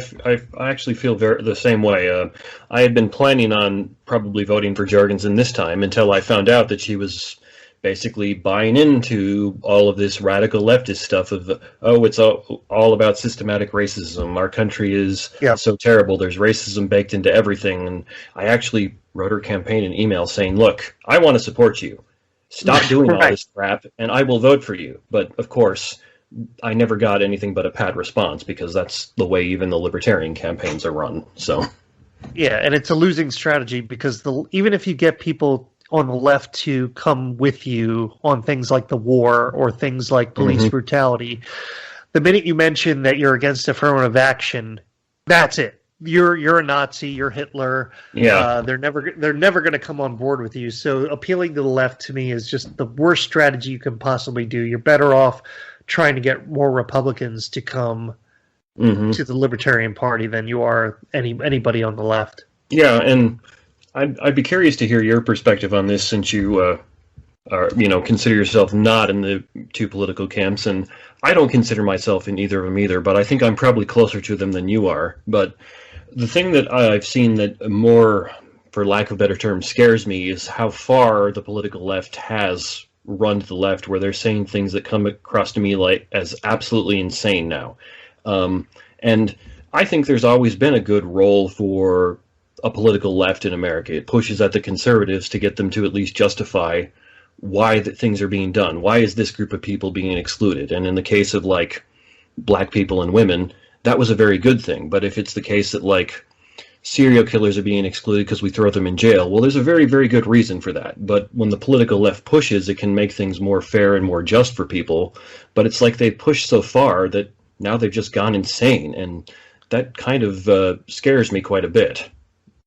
actually feel the same way. I had been planning on probably voting for Jorgensen this time until I found out that she was basically buying into all of this radical leftist stuff of, it's all about systematic racism. Our country is so terrible. There's racism baked into everything. And I actually wrote her campaign an email saying, look, I want to support you. Stop doing all this crap, and I will vote for you. But, of course, I never got anything but a pat response because that's the way even the libertarian campaigns are run. So, yeah, and it's a losing strategy because even if you get people on the left to come with you on things like the war or things like police brutality, the minute you mention that you're against affirmative action, that's it. You're a Nazi. You're Hitler. Yeah, they're never going to come on board with you. So appealing to the left to me is just the worst strategy you can possibly do. You're better off trying to get more Republicans to come to the Libertarian Party than you are anybody on the left. Yeah, and I'd be curious to hear your perspective on this since you consider yourself not in the two political camps, and I don't consider myself in either of them either, but I think I'm probably closer to them than you are. But the thing that I've seen that more, for lack of a better term, scares me is how far the political left has run to the left, where they're saying things that come across to me like as absolutely insane now. And I think there's always been a good role for a political left in America. It pushes at the conservatives to get them to at least justify why things are being done. Why is this group of people being excluded? And in the case of like black people and women, that was a very good thing. But if it's the case that like serial killers are being excluded because we throw them in jail, well, there's a very, very good reason for that. But when the political left pushes, it can make things more fair and more just for people. But it's like they push so far that now they've just gone insane. And that kind of scares me quite a bit.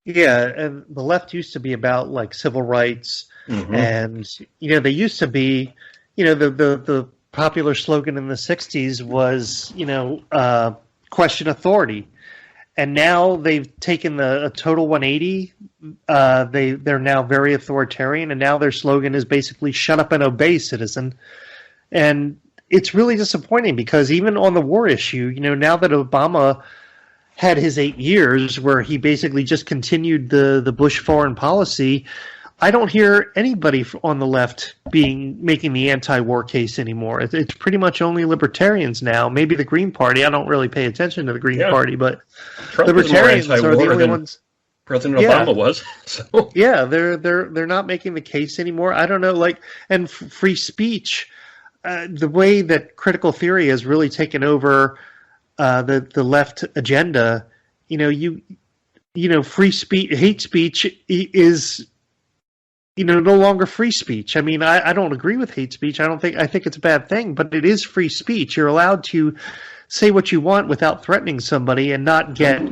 Yeah, and the left used to be about like civil rights, and they used to be, the popular slogan in the '60s was question authority, and now they've taken a total 180. They're now very authoritarian, and now their slogan is basically "shut up and obey, citizen," and it's really disappointing because even on the war issue, now that Obama had his 8 years where he basically just continued the Bush foreign policy, I don't hear anybody on the left making the anti-war case anymore. It's pretty much only libertarians now. Maybe the Green Party. I don't really pay attention to the Green Party, but Trump libertarians are the only ones. President Obama was. So. Yeah, they're not making the case anymore. I don't know, and free speech. The way that critical theory has really taken over the left agenda, free speech, hate speech is, no longer free speech. I mean, I don't agree with hate speech. I think it's a bad thing, but it is free speech. You're allowed to say what you want without threatening somebody and not get,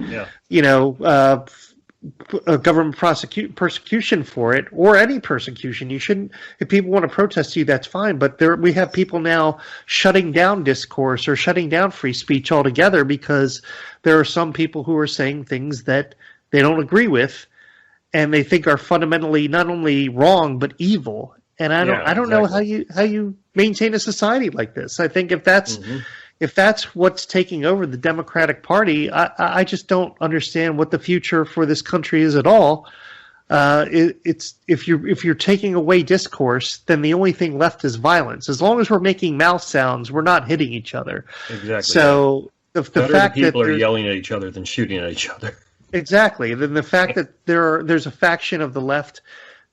a government persecution for it, or any persecution. You shouldn't. If people want to protest you, that's fine. But we have people now shutting down discourse or shutting down free speech altogether because there are some people who are saying things that they don't agree with, and they think are fundamentally not only wrong but evil. And I don't know how you maintain a society like this. I think if that's what's taking over the Democratic Party, I just don't understand what the future for this country is at all. It's if you're taking away discourse, then the only thing left is violence. As long as we're making mouth sounds, we're not hitting each other. Exactly. So the fact that people are yelling at each other than shooting at each other. Exactly. Then the fact that there's a faction of the left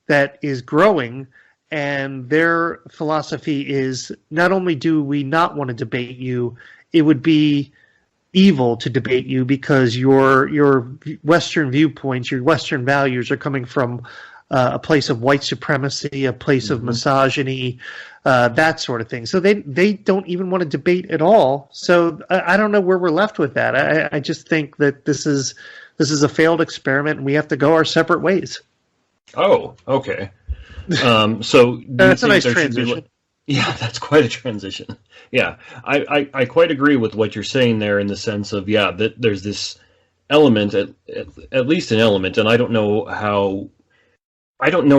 that is growing, and their philosophy is not only do we not want to debate you, it would be evil to debate you because your Western viewpoints, your Western values are coming from a place of white supremacy, a place of misogyny, that sort of thing. So they don't even want to debate at all. So I don't know where we're left with that. I just think that this is a failed experiment, and we have to go our separate ways. Oh, okay. So that's a nice transition. Yeah, that's quite a transition. Yeah, I quite agree with what you're saying there in the sense of, that there's this element, at least an element, and I don't know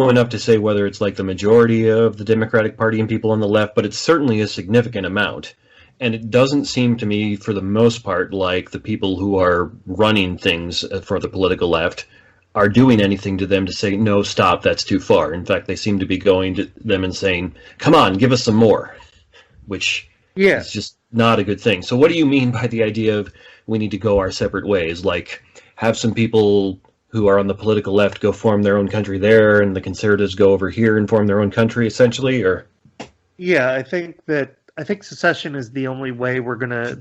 enough to say whether it's like the majority of the Democratic Party and people on the left, but it's certainly a significant amount. And it doesn't seem to me, for the most part, like the people who are running things for the political left are doing anything to them to say, no, stop, that's too far. In fact, they seem to be going to them and saying, come on, give us some more, which is just not a good thing. So what do you mean by the idea of we need to go our separate ways? Like, have some people who are on the political left go form their own country there, and the conservatives go over here and form their own country, essentially? Or yeah, I think secession is the only way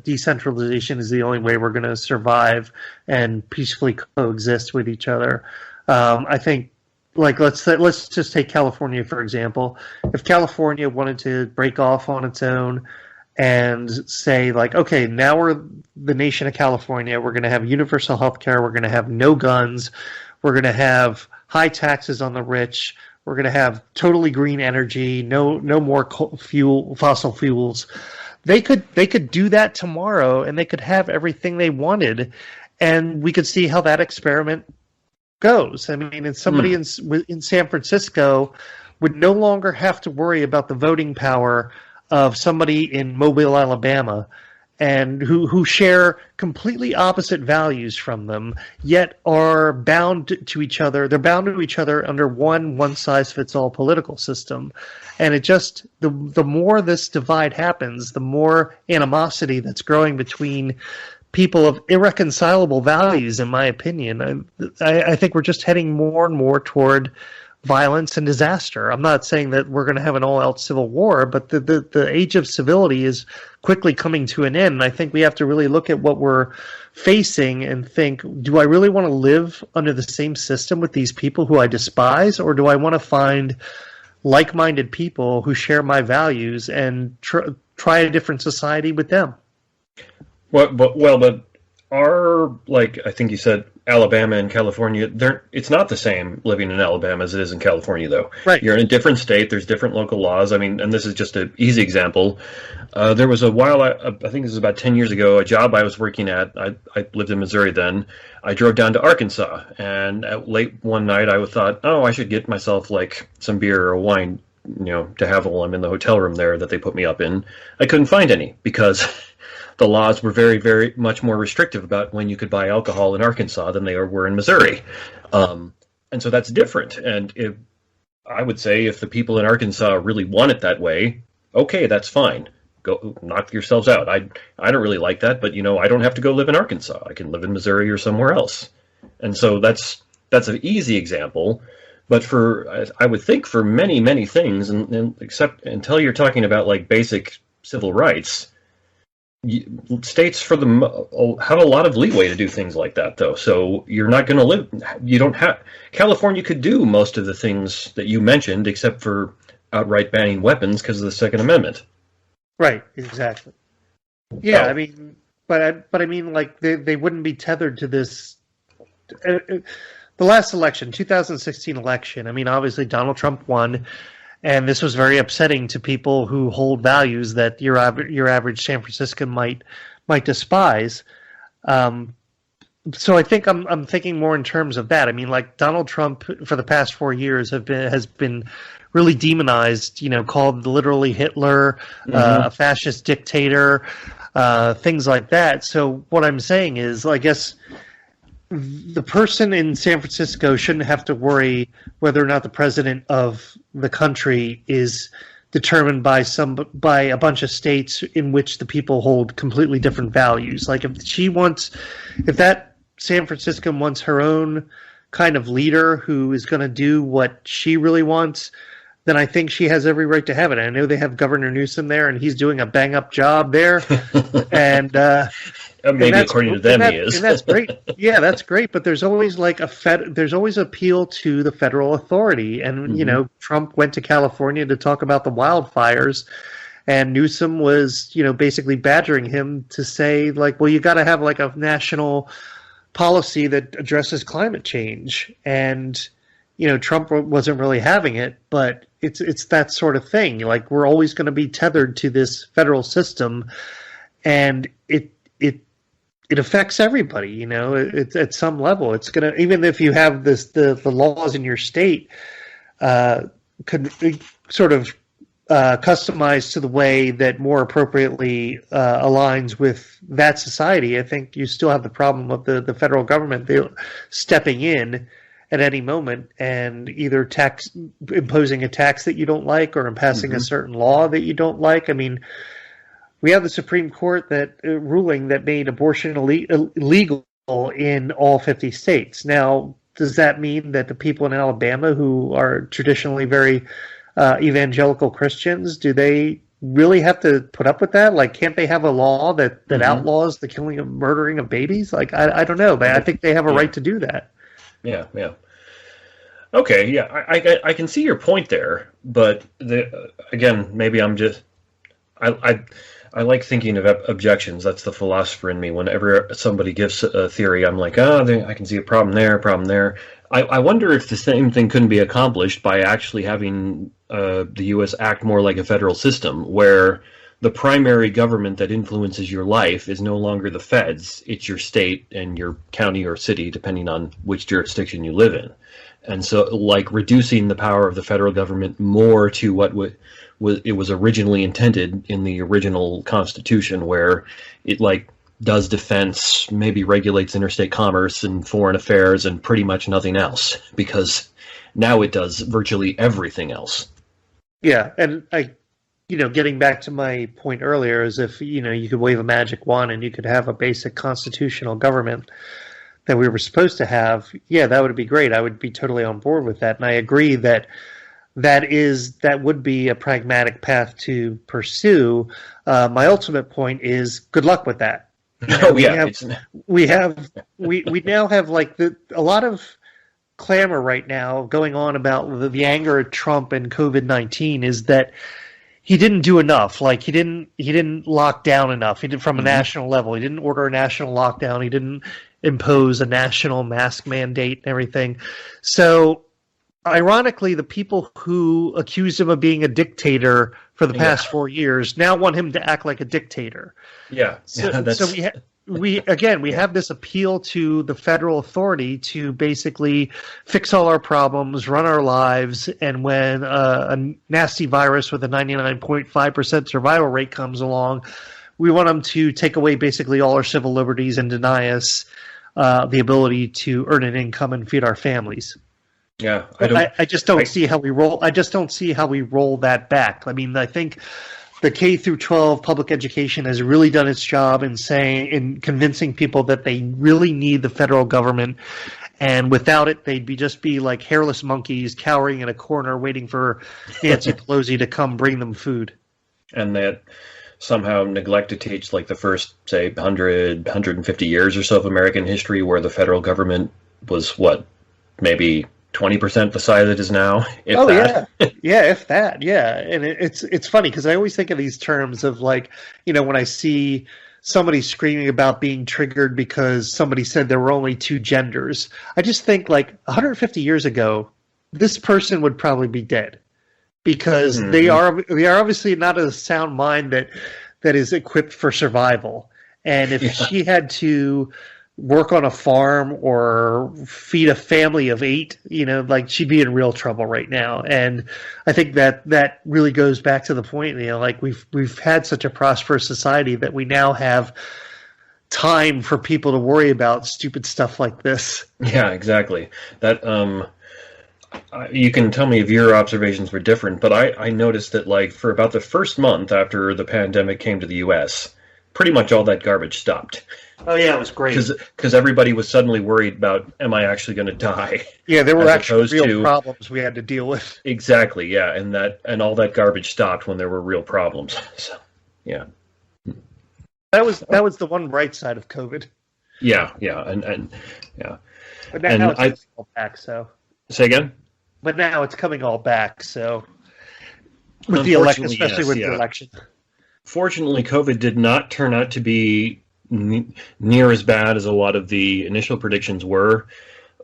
decentralization is the only way we're gonna survive and peacefully coexist with each other. I think, like, let's just take California for example. If California wanted to break off on its own and say, like, okay, now we're the nation of California, we're going to have universal health care, we're going to have no guns, we're going to have high taxes on the rich, we're going to have totally green energy, no more fossil fuels. They could do that tomorrow, and they could have everything they wanted, and we could see how that experiment goes. I mean, and somebody in San Francisco would no longer have to worry about the voting power of somebody in Mobile, Alabama, and who share completely opposite values from them, yet are bound to each other. They're bound to each other under one-size-fits-all political system. And it just, the more this divide happens, the more animosity that's growing between people of irreconcilable values, in my opinion. I think we're just heading more and more toward violence and disaster. I'm not saying that we're going to have an all-out civil war, but the age of civility is quickly coming to an end. And I think we have to really look at what we're facing and think, do I really want to live under the same system with these people who I despise, or do I want to find like-minded people who share my values and try a different society with them? But are, like, I think you said Alabama and California, it's not the same living in Alabama as it is in California, though. Right. You're in a different state. There's different local laws. I mean, and this is just an easy example. There was a while, I think this was about 10 years ago, a job I was working at. I lived in Missouri then. I drove down to Arkansas, and late one night I thought, I should get myself like some beer or wine, to have while I'm in the hotel room there that they put me up in. I couldn't find any because the laws were very, very much more restrictive about when you could buy alcohol in Arkansas than they were in Missouri. And so that's different. And I would say if the people in Arkansas really want it that way, okay, that's fine. Go knock yourselves out. I don't really like that, but I don't have to go live in Arkansas. I can live in Missouri or somewhere else. And so that's an easy example. But I would think for many, many things, and except until you're talking about like basic civil rights, states have a lot of leeway to do things like that, though. So you're not going to live. You don't have. California could do most of the things that you mentioned, except for outright banning weapons because of the Second Amendment. Right. Exactly. Yeah. I mean, but I mean, like they wouldn't be tethered to this. The last election, 2016 election. I mean, obviously Donald Trump won. And this was very upsetting to people who hold values that your average San Franciscan might despise. So I think I'm thinking more in terms of that. I mean, like Donald Trump for the past 4 years has been really demonized. Called literally Hitler, a fascist dictator, things like that. So what I'm saying is, I guess, the person in San Francisco shouldn't have to worry whether or not the president of the country is determined by a bunch of states in which the people hold completely different values. Like if that San Franciscan wants her own kind of leader who is going to do what she really wants, then I think she has every right to have it. I know they have Governor Newsom there, and he's doing a bang-up job there. And maybe according to them he is. And that's great. Yeah, that's great. But there's always like there's always appeal to the federal authority. And, Trump went to California to talk about the wildfires, and Newsom was, basically badgering him to say, like, well, you got to have like a national policy that addresses climate change. And, Trump wasn't really having it, but it's that sort of thing. Like, we're always going to be tethered to this federal system, and it affects everybody. It's at some level. It's gonna, even if you have the laws in your state could sort of customized to the way that more appropriately aligns with that society. I think you still have the problem of the federal government stepping in at any moment and either imposing a tax that you don't like, or passing a certain law that you don't like. I mean, we have the Supreme Court that ruling that made abortion illegal in all 50 states. Now, does that mean that the people in Alabama who are traditionally very evangelical Christians, do they really have to put up with that? Like, can't they have a law that outlaws the killing and murdering of babies? Like, I don't know, but I think they have a right to do that. Yeah. Okay, yeah, I can see your point there, but again, maybe I'm just I like thinking of objections. That's the philosopher in me. Whenever somebody gives a theory, I'm like, I can see a problem there. I wonder if the same thing couldn't be accomplished by actually having the U.S. act more like a federal system, where the primary government that influences your life is no longer the feds. It's your state and your county or city, depending on which jurisdiction you live in. And so, like, reducing the power of the federal government more to what it was originally intended in the original Constitution, where it, like, does defense, maybe regulates interstate commerce and foreign affairs and pretty much nothing else, because now it does virtually everything else. Yeah, and getting back to my point earlier, is if, you could wave a magic wand and you could have a basic constitutional government that we were supposed to have, yeah, that would be great. I would be totally on board with that. And I agree that would be a pragmatic path to pursue. My ultimate point is, good luck with that. We now have like a lot of clamor right now going on about the anger at Trump and COVID-19 is that he didn't do enough. Like, he didn't lock down enough. He did from a national level. He didn't order a national lockdown. He didn't impose a national mask mandate and everything. So, ironically, the people who accused him of being a dictator for the past 4 years now want him to act like a dictator. Yeah. So we have this appeal to the federal authority to basically fix all our problems, run our lives, and when a nasty virus with a 99.5% survival rate comes along, we want them to take away basically all our civil liberties and deny us the ability to earn an income and feed our families. Yeah, I just don't see how we roll. I just don't see how we roll that back. I mean, I think the K through 12 public education has really done its job in convincing people that they really need the federal government, and without it, they'd just be like hairless monkeys cowering in a corner, waiting for Nancy Pelosi to come bring them food. And that somehow neglect to teach, like, the first, say, 150 years or so of American history, where the federal government was maybe 20% the size it is now. Yeah, if that, yeah. And it's funny because I always think of these terms of, like, when I see somebody screaming about being triggered because somebody said there were only two genders, I just think, like, 150 years ago, this person would probably be dead, because they are obviously not a sound mind that is equipped for survival. And if she had to work on a farm or feed a family of 8, like, she'd be in real trouble right now. And I think that really goes back to the point, like, we've had such a prosperous society that we now have time for people to worry about stupid stuff like this. Yeah, exactly. That you can tell me if your observations were different, but I noticed that, like, for about the first month after the pandemic came to the U.S., pretty much all that garbage stopped. Oh, yeah, it was great. Because everybody was suddenly worried about, am I actually going to die? Yeah, there were actually real problems we had to deal with. Exactly, yeah, and all that garbage stopped when there were real problems. So, yeah. that was the one bright side of COVID. Yeah, and yeah. But now it's coming all back. So say again. But now it's coming all back. So with the election, especially with the election. Fortunately, COVID did not turn out to be near as bad as a lot of the initial predictions were,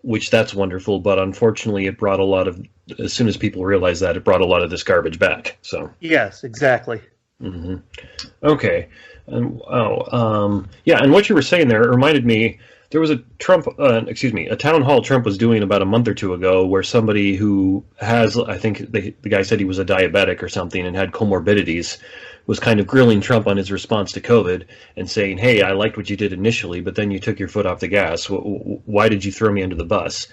which that's wonderful. But unfortunately, it brought a lot of, as soon as people realized that, it brought a lot of this garbage back. So yes, exactly. Mm-hmm. Okay. And what you were saying there reminded me. There was a town hall Trump was doing about a month or two ago where somebody who has, I think the guy said he was a diabetic or something and had comorbidities, was kind of grilling Trump on his response to COVID and saying, hey, I liked what you did initially, but then you took your foot off the gas. Why did you throw me under the bus?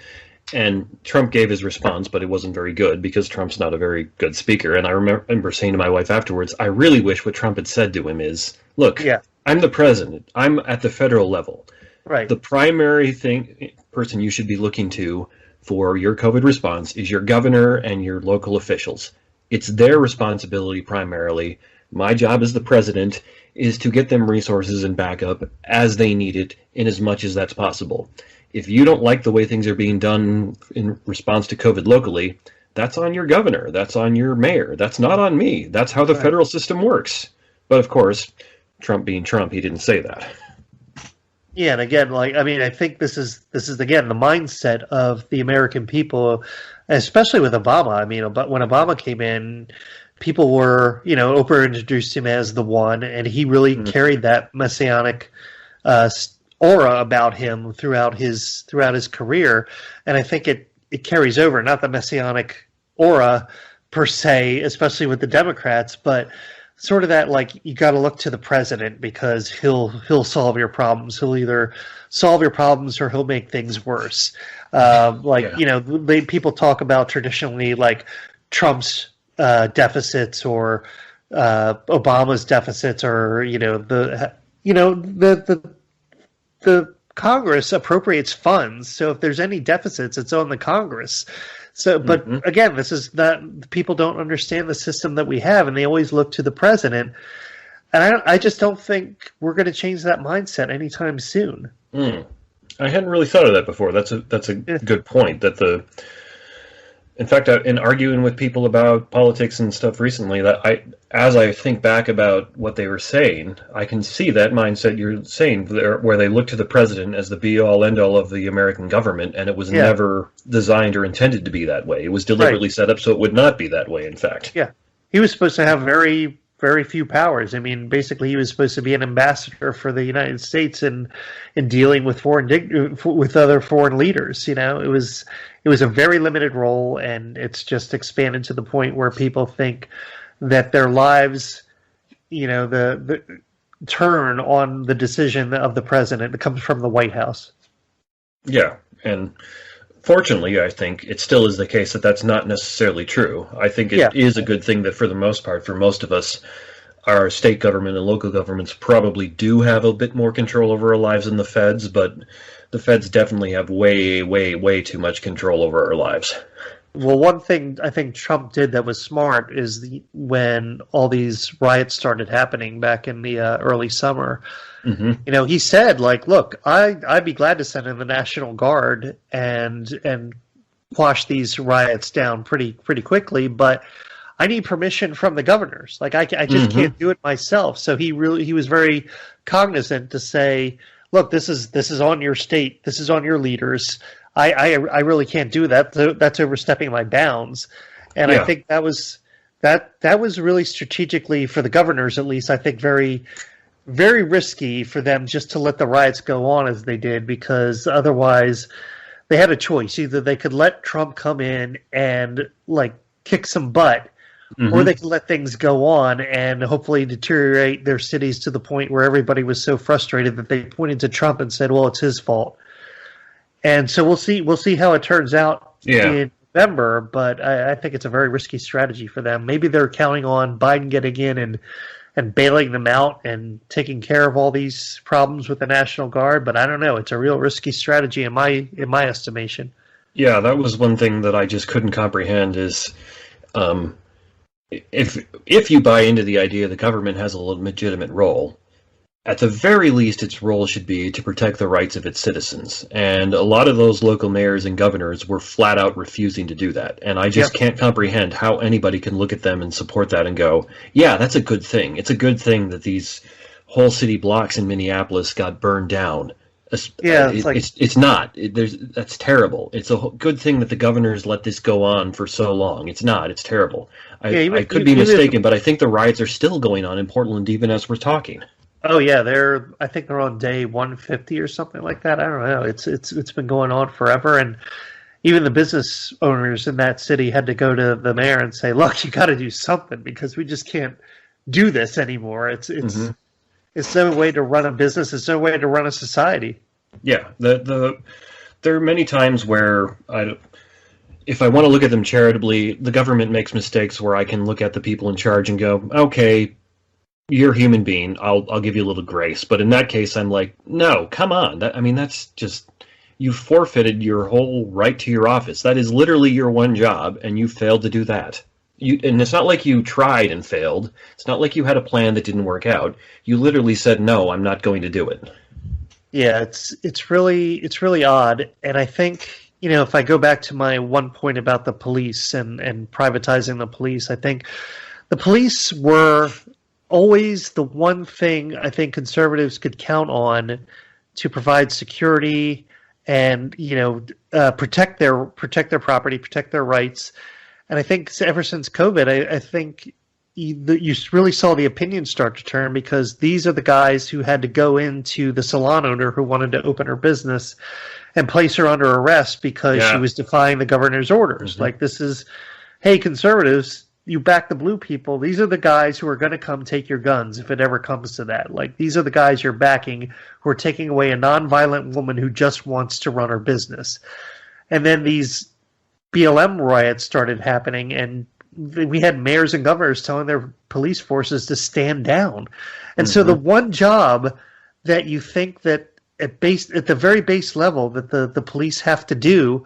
And Trump gave his response, but it wasn't very good because Trump's not a very good speaker. And I remember saying to my wife afterwards, I really wish what Trump had said to him is, look, I'm the president. I'm at the federal level. Right. The primary person you should be looking to for your COVID response is your governor and your local officials. It's their responsibility primarily. My job as the president is to get them resources and backup as they need it in as much as that's possible. If you don't like the way things are being done in response to COVID locally, that's on your governor. That's on your mayor. That's not on me. That's how the federal system works. But of course, Trump being Trump, he didn't say that. Yeah, and again, I think this is again the mindset of the American people, especially with Obama. But when Obama came in, people were, Oprah introduced him as the one, and he really carried that messianic aura about him throughout his career, and I think it carries over. Not the messianic aura per se, especially with the Democrats, but sort of that, like, you got to look to the president because he'll solve your problems. He'll either solve your problems or he'll make things worse. People talk about traditionally like Trump's deficits or Obama's deficits, or the Congress appropriates funds. So if there's any deficits, it's on the Congress. So, but again, this is that people don't understand the system that we have, and they always look to the president. And I just don't think we're going to change that mindset anytime soon. I hadn't really thought of that before. That's a good point. In fact, in arguing with people about politics and stuff recently, as I think back about what they were saying, I can see that mindset you're saying where they look to the president as the be-all, end-all of the American government, and it was never designed or intended to be that way. It was deliberately set up so it would not be that way, in fact. Yeah. He was supposed to have very, very few powers. Basically, he was supposed to be an ambassador for the United States in dealing with with other foreign leaders. It was a very limited role, and it's just expanded to the point where people think that their lives, the turn on the decision of the president that comes from the White House. Yeah, and fortunately, I think it still is the case that that's not necessarily true. I think it is a good thing that for the most part, for most of us, our state government and local governments probably do have a bit more control over our lives than the feds, but the feds definitely have way, way, way too much control over our lives. Well, one thing I think Trump did that was smart is when all these riots started happening back in the early summer, he said, like, look, I'd be glad to send in the National Guard and quash these riots down pretty quickly, but I need permission from the governors. Like, I just can't do it myself. So he was very cognizant to say, look, this is on your state. This is on your leaders. I really can't do that. That's overstepping my bounds. And I think that was really strategically for the governors, at least, I think very, very risky for them just to let the riots go on as they did, because otherwise they had a choice. Either they could let Trump come in and like kick some butt, or they could let things go on and hopefully deteriorate their cities to the point where everybody was so frustrated that they pointed to Trump and said, well, it's his fault. And so we'll see how it turns out in November, but I think it's a very risky strategy for them. Maybe they're counting on Biden getting in and bailing them out and taking care of all these problems with the National Guard, but I don't know. It's a real risky strategy in my estimation. Yeah, that was one thing that I just couldn't comprehend is if you buy into the idea the government has a legitimate role, at the very least, its role should be to protect the rights of its citizens. And a lot of those local mayors and governors were flat out refusing to do that. And I just can't comprehend how anybody can look at them and support that and go, yeah, that's a good thing. It's a good thing that these whole city blocks in Minneapolis got burned down. It's not. That's terrible. It's a good thing that the governors let this go on for so long. It's not. It's terrible. I could be mistaken, but I think the riots are still going on in Portland even as we're talking. Oh yeah, I think they're on day 150 or something like that. I don't know. It's been going on forever, and even the business owners in that city had to go to the mayor and say, "Look, you got to do something because we just can't do this anymore. It's no way to run a business. It's no way to run a society." Yeah, there are many times where if I want to look at them charitably, the government makes mistakes where I can look at the people in charge and go, "Okay, you're a human being. I'll give you a little grace." But in that case, I'm like, no, come on. That's just, you forfeited your whole right to your office. That is literally your one job, and you failed to do that. And it's not like you tried and failed. It's not like you had a plan that didn't work out. You literally said, no, I'm not going to do it. Yeah, it's really odd. And I think, if I go back to my one point about the police and privatizing the police, I think the police were always the one thing I think conservatives could count on to provide security and protect their property, protect their rights. And I think ever since COVID, I think you really saw the opinion start to turn, because these are the guys who had to go into the salon owner who wanted to open her business and place her under arrest because she was defying the governor's orders. Mm-hmm. Like, this is, hey, conservatives, you back the blue people. These are the guys who are going to come take your guns if it ever comes to that. Like, these are the guys you're backing who are taking away a nonviolent woman who just wants to run her business. And then these BLM riots started happening, and we had mayors and governors telling their police forces to stand down. And so the one job that you think that at the very base level that the police have to do,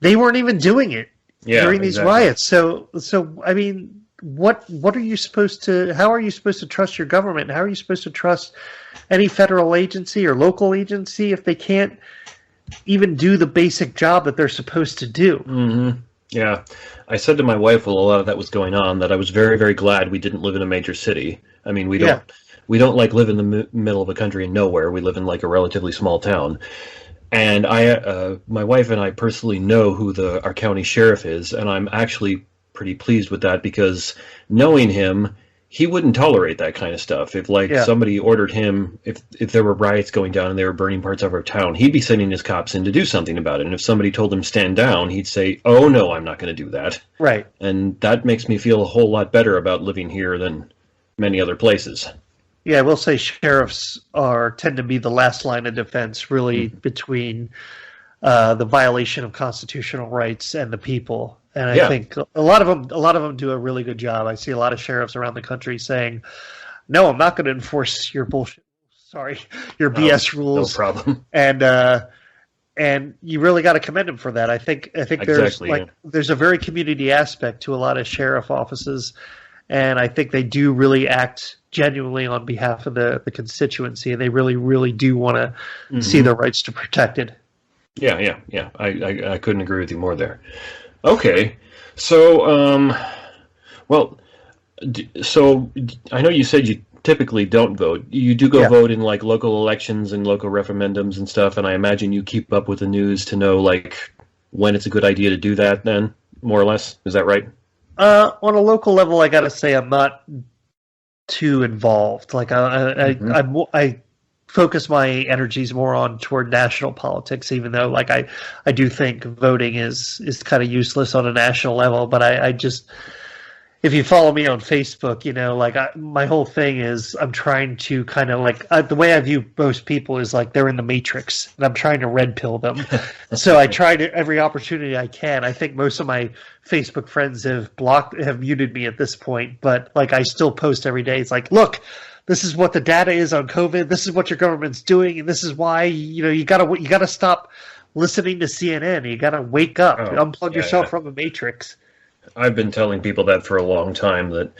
they weren't even doing it during these riots. So I mean, what are you supposed to, how are you supposed to trust your government? How are you supposed to trust any federal agency or local agency if they can't even do the basic job that they're supposed to do? Mm-hmm. Yeah. I said to my wife while a lot of that was going on that I was very, very glad we didn't live in a major city. I mean, we don't like live in the middle of a country in nowhere. We live in like a relatively small town. And my wife and I personally know who our county sheriff is, and I'm actually pretty pleased with that, because knowing him, he wouldn't tolerate that kind of stuff. If somebody ordered him, if there were riots going down and they were burning parts of our town, he'd be sending his cops in to do something about it. And if somebody told him stand down, he'd say, "Oh no, I'm not going to do that." Right. And that makes me feel a whole lot better about living here than many other places. Yeah, I will say sheriffs tend to be the last line of defense, really, between the violation of constitutional rights and the people. And I think a lot of them do a really good job. I see a lot of sheriffs around the country saying, "No, I'm not going to enforce your bullshit. Your BS rules." No problem. And you really got to commend them for that. I think there's a very community aspect to a lot of sheriff offices, and I think they do really act genuinely on behalf of the constituency, and they really, really do want to see their rights to protected. Yeah. I couldn't agree with you more there. Okay, so so I know you said you typically don't vote. You do go vote in like local elections and local referendums and stuff, and I imagine you keep up with the news to know like when it's a good idea to do that. Then, more or less, is that right? On a local level, I got to say I'm not too involved. Like I focus my energies more toward national politics, even though like I do think voting is kind of useless on a national level. But I just, if you follow me on Facebook, my whole thing is I'm trying to kind of like the way I view most people is like they're in the Matrix, and I'm trying to red pill them. So I try to every opportunity I can. I think most of my Facebook friends have muted me at this point, but like I still post every day. It's like, look, this is what the data is on COVID. This is what your government's doing, and this is why you gotta stop listening to CNN. You gotta wake up, unplug yourself from the Matrix. I've been telling people that for a long time. That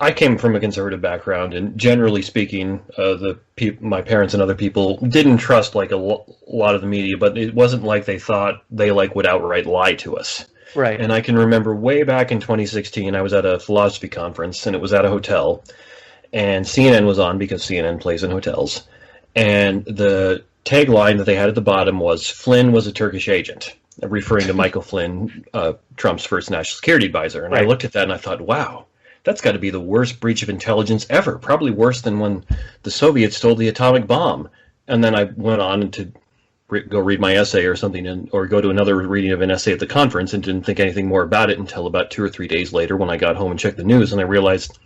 I came from a conservative background, and generally speaking, my parents and other people didn't trust like a lot of the media, but it wasn't like they thought they like would outright lie to us. Right. And I can remember way back in 2016, I was at a philosophy conference, and it was at a hotel, and CNN was on because CNN plays in hotels, and the tagline that they had at the bottom was "Flynn was a Turkish agent," referring to Michael Flynn, Trump's first national security advisor. And I looked at that and I thought, wow, that's got to be the worst breach of intelligence ever, probably worse than when the Soviets stole the atomic bomb. And then I went on to go read my essay or something, or go to another reading of an essay at the conference, and didn't think anything more about it until about 2 or 3 days later when I got home and checked the news, and I realized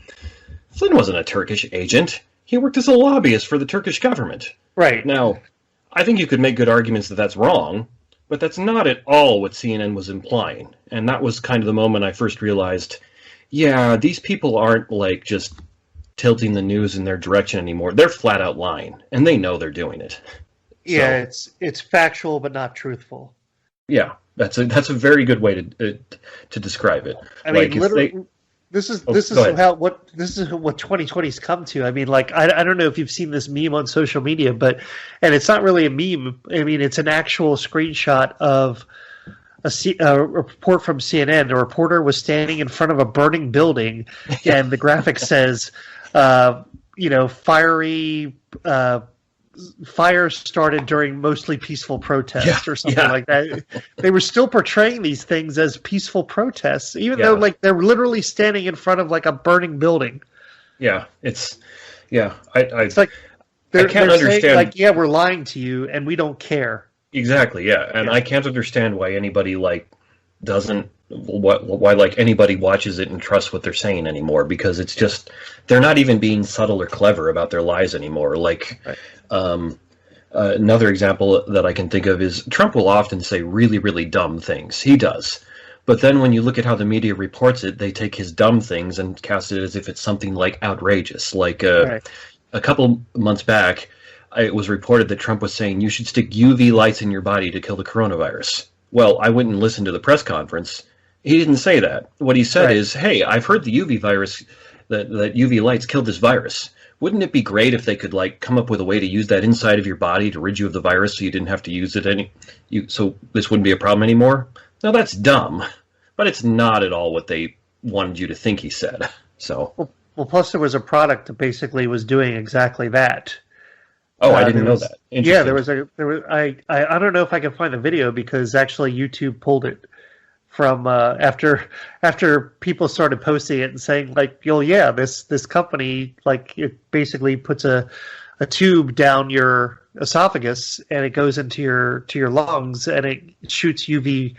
Flynn wasn't a Turkish agent. He worked as a lobbyist for the Turkish government. Right. Now, I think you could make good arguments that that's wrong, but that's not at all what CNN was implying. And that was kind of the moment I first realized, yeah, these people aren't like just tilting the news in their direction anymore. They're flat out lying, and they know they're doing it. Yeah, so, it's factual but not truthful. Yeah, that's a very good way to describe it. I mean, literally, this is what 2020's come to. I mean, like I don't know if you've seen this meme on social media, and it's not really a meme. I mean, it's an actual screenshot of a report from CNN. The reporter was standing in front of a burning building, and the graphic says, fire started during mostly peaceful protests or something like that. They were still portraying these things as peaceful protests, even though like they're literally standing in front of like a burning building. Yeah, it's like they're understand. Saying, like, yeah, we're lying to you and we don't care. Exactly, yeah. And I can't understand why anybody like why like anybody watches it and trusts what they're saying anymore, because it's just they're not even being subtle or clever about their lies anymore. Like another example that I can think of is Trump will often say really, really dumb things. He does. But then when you look at how the media reports it, they take his dumb things and cast it as if it's something like outrageous. Like a couple months back, it was reported that Trump was saying you should stick UV lights in your body to kill the coronavirus. Well, I went and listened to the press conference. He didn't say that. What he said is, hey, I've heard the UV virus, that UV lights killed this virus. Wouldn't it be great if they could like come up with a way to use that inside of your body to rid you of the virus so you didn't have to use it so this wouldn't be a problem anymore? Now that's dumb, but it's not at all what they wanted you to think he said. So well, plus there was a product that basically was doing exactly that. Oh, I didn't know that. Yeah, there was I don't know if I can find the video because actually YouTube pulled it from after people started posting it and saying like, "Yo, yeah, this company like it basically puts a tube down your esophagus and it goes into your lungs and it shoots UV.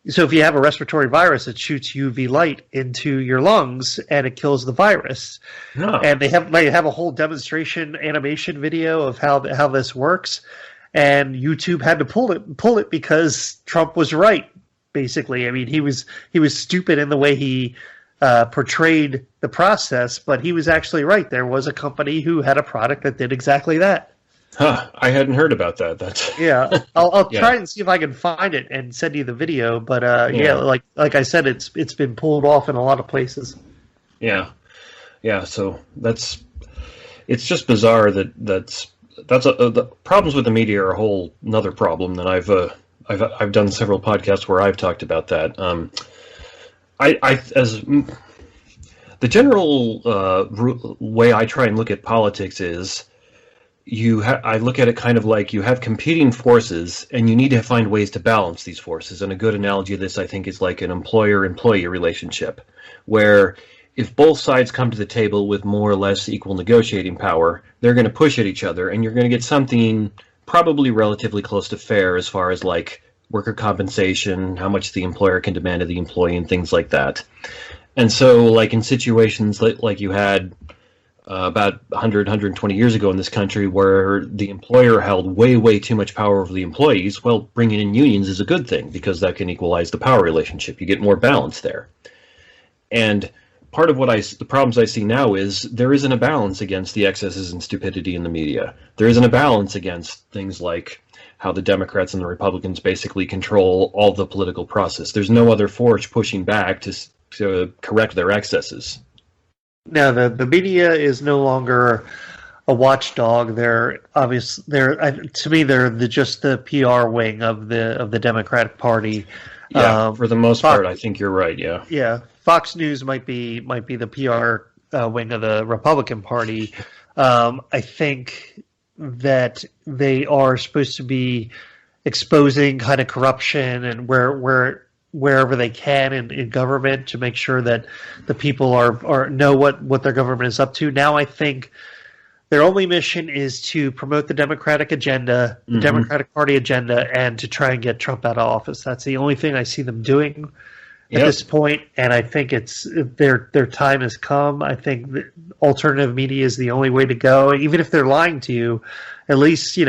So if you have a respiratory virus, it shoots UV light into your lungs and it kills the virus." No. And they have a whole demonstration animation video of how this works, and YouTube had to pull it because Trump was right. Basically, I mean, he was stupid in the way he portrayed the process, but he was actually right. There was a company who had a product that did exactly that. Huh, I hadn't heard about that. That's I'll try and see if I can find it and send you the video. But like I said, it's been pulled off in a lot of places. Yeah. So it's just bizarre the problems with the media are a whole another problem that I've done several podcasts where I've talked about that. As the general way I try and look at politics is. I look at it kind of like you have competing forces and you need to find ways to balance these forces. And a good analogy of this, I think, is like an employer-employee relationship, where if both sides come to the table with more or less equal negotiating power, they're going to push at each other and you're going to get something probably relatively close to fair as far as like worker compensation, how much the employer can demand of the employee and things like that. And so like in situations like you had about 100, 120 years ago in this country where the employer held way, way too much power over the employees, well, bringing in unions is a good thing because that can equalize the power relationship. You get more balance there. And part of the problems I see now is there isn't a balance against the excesses and stupidity in the media. There isn't a balance against things like how the Democrats and the Republicans basically control all the political process. There's no other force pushing back to correct their excesses. No, the media is no longer a watchdog. To me just the PR wing of the Democratic Party. Yeah, for the most Fox, part, I think you're right. Yeah. yeah, Fox News might be the PR wing of the Republican Party. I think that they are supposed to be exposing kind of corruption and wherever they can in government to make sure that the people are know what their government is up to. Now I think their only mission is to promote the Democratic agenda, the Democratic Party agenda, and to try and get Trump out of office. That's the only thing I see them doing at this point, and I think it's their time has come. I think that alternative media is the only way to go. Even if they're lying to you, at least they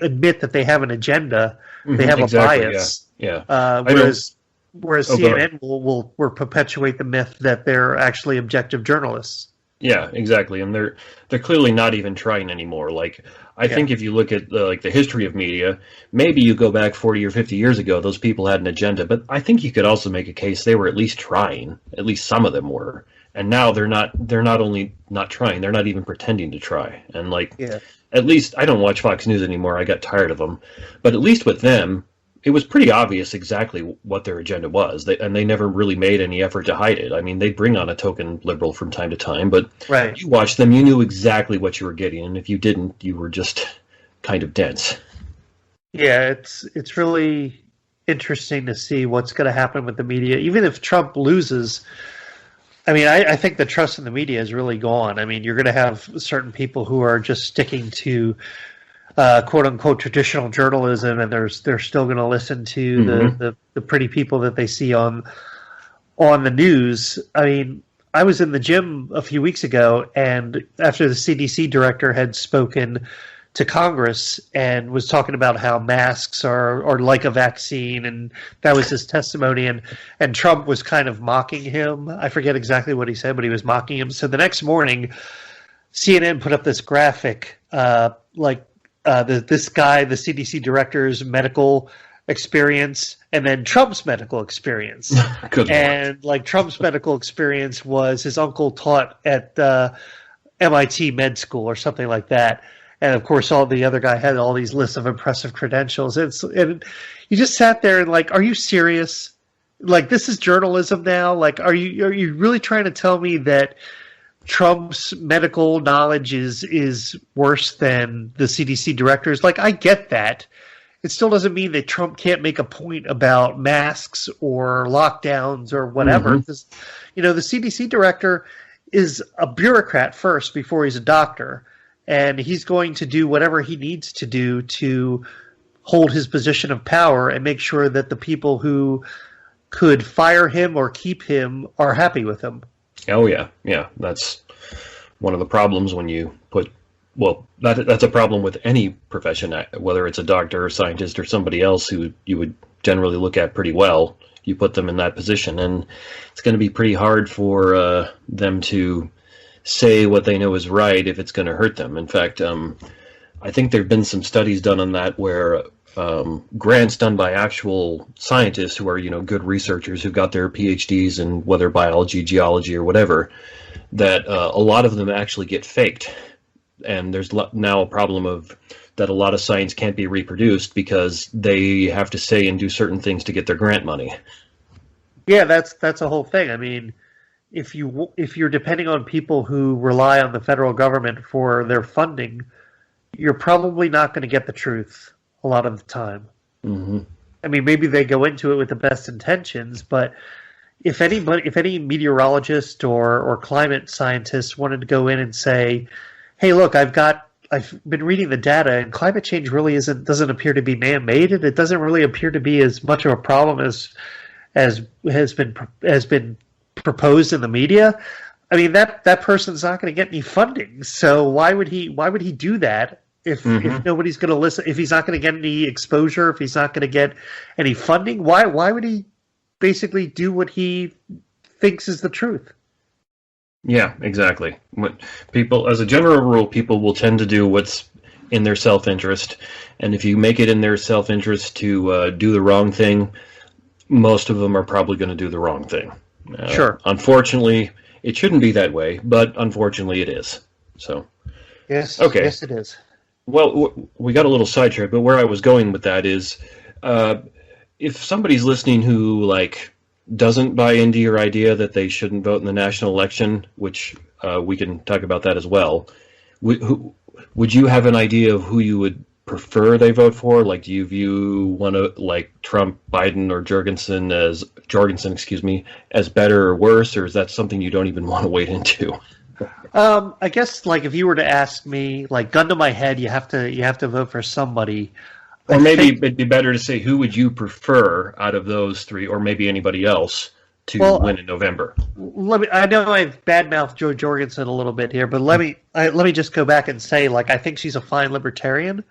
admit that they have an agenda. They have a bias. Yeah. Whereas CNN will perpetuate the myth that they're actually objective journalists. Yeah, exactly, and they're clearly not even trying anymore. Like, I think if you look at the history of media, maybe you go back 40 or 50 years ago, those people had an agenda, but I think you could also make a case they were at least trying. At least some of them were, and now they're not. They're not only not trying; they're not even pretending to try. And at least I don't watch Fox News anymore. I got tired of them, but at least with them, it was pretty obvious exactly what their agenda was, they never really made any effort to hide it. I mean, they bring on a token liberal from time to time, but you watched them, you knew exactly what you were getting, and if you didn't, you were just kind of dense. Yeah, it's really interesting to see what's going to happen with the media. Even if Trump loses, I mean, I think the trust in the media is really gone. I mean, you're going to have certain people who are just sticking to quote unquote traditional journalism, and they're still going to listen to the pretty people that they see on the news. I mean, I was in the gym a few weeks ago, and after the CDC director had spoken to Congress and was talking about how masks are like a vaccine, and that was his testimony, and Trump was kind of mocking him. I forget exactly what he said, but he was mocking him. So the next morning, CNN put up this graphic this guy, the CDC director's medical experience, and then Trump's medical experience. And Trump's medical experience was his uncle taught at MIT med school or something like that. And of course, all the other guy had all these lists of impressive credentials. And you just sat there and are you serious? This is journalism now? Are you really trying to tell me that Trump's medical knowledge is worse than the CDC directors? I get that. It still doesn't mean that Trump can't make a point about masks or lockdowns or whatever. Because, the CDC director is a bureaucrat first before he's a doctor, and he's going to do whatever he needs to do to hold his position of power and make sure that the people who could fire him or keep him are happy with him. Oh, yeah. Yeah, that's one of the problems when you put, that's a problem with any profession, whether it's a doctor or scientist or somebody else who you would generally look at pretty well. You put them in that position, and it's going to be pretty hard for them to say what they know is right if it's going to hurt them. In fact, I think there have been some studies done on that where grants done by actual scientists who are, good researchers who got their PhDs in whether biology, geology, or whatever, that a lot of them actually get faked. And there's now a problem of that a lot of science can't be reproduced because they have to say and do certain things to get their grant money. Yeah, that's a whole thing. I mean, if you're depending on people who rely on the federal government for their funding, you're probably not going to get the truth a lot of the time. I mean, maybe they go into it with the best intentions, but if any meteorologist or climate scientist wanted to go in and say, "Hey, look, I've been reading the data, and climate change really doesn't appear to be man-made, and it doesn't really appear to be as much of a problem as has been proposed in the media." I mean, that person's not going to get any funding. So why would he do that? If nobody's going to listen, if he's not going to get any exposure, if he's not going to get any funding, why would he basically do what he thinks is the truth? Yeah, exactly. People, as a general rule, people will tend to do what's in their self-interest, and if you make it in their self-interest to do the wrong thing, most of them are probably going to do the wrong thing. Sure. Unfortunately, it shouldn't be that way, but unfortunately it is. So, Yes, okay. yes, it is. Well, we got a little sidetracked, but where I was going with that is, if somebody's listening who like doesn't buy into your idea that they shouldn't vote in the national election, which we can talk about that as well, would you have an idea of who you would prefer they vote for? Like, do you view one of like Trump, Biden, or Jorgensen, as better or worse, or is that something you don't even want to wade into? I guess like if you were to ask me, like gun to my head, you have to vote for somebody. Or maybe it'd be better to say who would you prefer out of those three, or maybe anybody else to win in November. I know I've badmouthed Joe Jorgensen a little bit here, but let me just go back and say, like, I think she's a fine libertarian.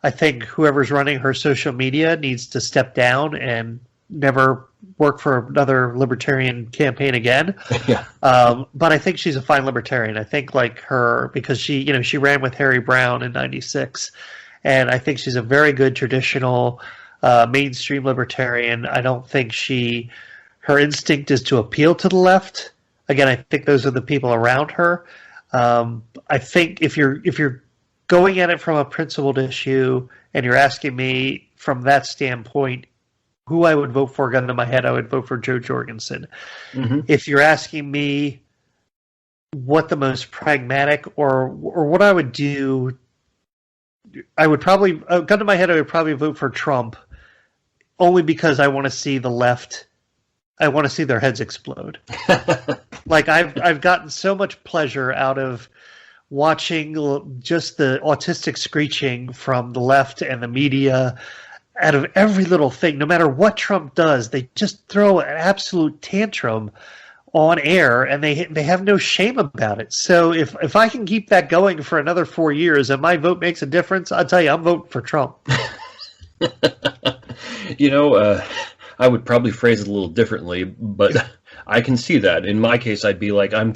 I think whoever's running her social media needs to step down and never work for another libertarian campaign again. Yeah. But I think she's a fine libertarian. I think like her, because she ran with Harry Brown in '96, and I think she's a very good traditional mainstream libertarian. I don't think her instinct is to appeal to the left. Again, I think those are the people around her. I think if you're going at it from a principled issue and you're asking me from that standpoint who I would vote for, gun to my head, I would vote for Joe Jorgensen. Mm-hmm. If you're asking me what the most pragmatic or what I would do, I would probably, gun to my head, I would probably vote for Trump, only because I want to see the left. I want to see their heads explode. Like I've gotten so much pleasure out of watching just the autistic screeching from the left and the media out of every little thing. No matter what Trump does, they just throw an absolute tantrum on air, and they have no shame about it. So if I can keep that going for another 4 years and my vote makes a difference, I'll tell you, I'm voting for Trump. I would probably phrase it a little differently, but I can see that. In my case, I'd be like, I'm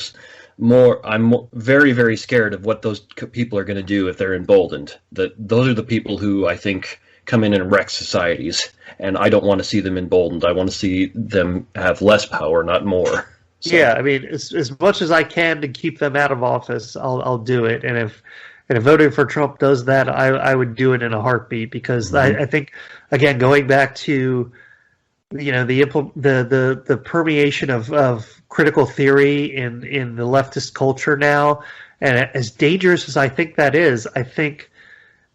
very, very scared of what those people are going to do if they're emboldened. That those are the people who I think come in and wreck societies, and I don't want to see them emboldened. I want to see them have less power, not more. So. Yeah, I mean, as much as I can to keep them out of office, I'll do it. And if voting for Trump does that, I would do it in a heartbeat, because I think, again, going back to the permeation of critical theory in the leftist culture now, and as dangerous as I think that is, I think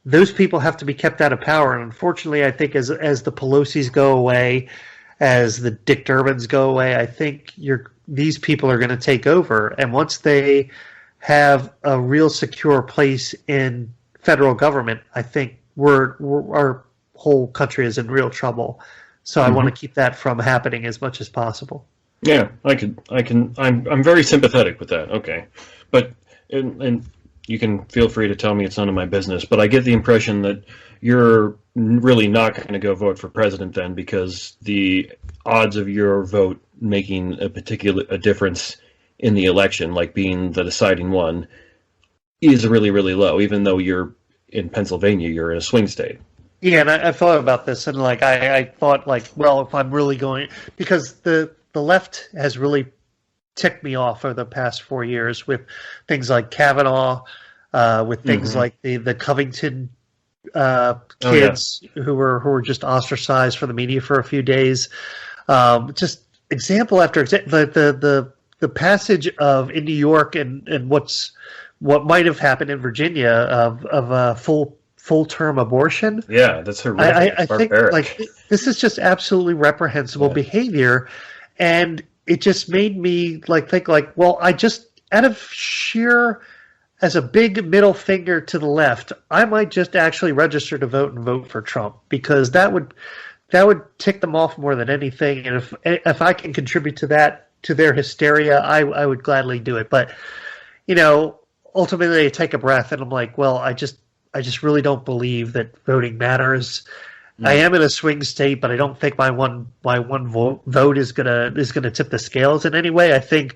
those people have to be kept out of power. And unfortunately, I think as the Pelosi's go away, as the Dick Durbins go away, I think these people are going to take over. And once they have a real secure place in federal government, I think our whole country is in real trouble. So I want to keep that from happening as much as possible. Yeah, I'm very sympathetic with that. Okay. But, and you can feel free to tell me it's none of my business, but I get the impression that you're really not going to go vote for president then, because the odds of your vote making a difference in the election, like being the deciding one, is really, really low, even though you're in Pennsylvania, you're in a swing state. Yeah, and I thought about this, and like I thought, like, well, if I'm really going, because the left has really ticked me off over the past 4 years with things like Kavanaugh, with things like the Covington kids who were just ostracized from the media for a few days. Just example after example, the passage of in New York and what might have happened in Virginia of a full term abortion. Yeah, that's horrific. I think like this is just absolutely reprehensible behavior, and it just made me think well, I just out of sheer as a big middle finger to the left, I might just actually register to vote and vote for Trump, because that would tick them off more than anything. And if I can contribute to that, to their hysteria, I would gladly do it. But ultimately I take a breath and I'm like, well, I just really don't believe that voting matters. I am in a swing state, but I don't think my one vote is gonna tip the scales in any way. I think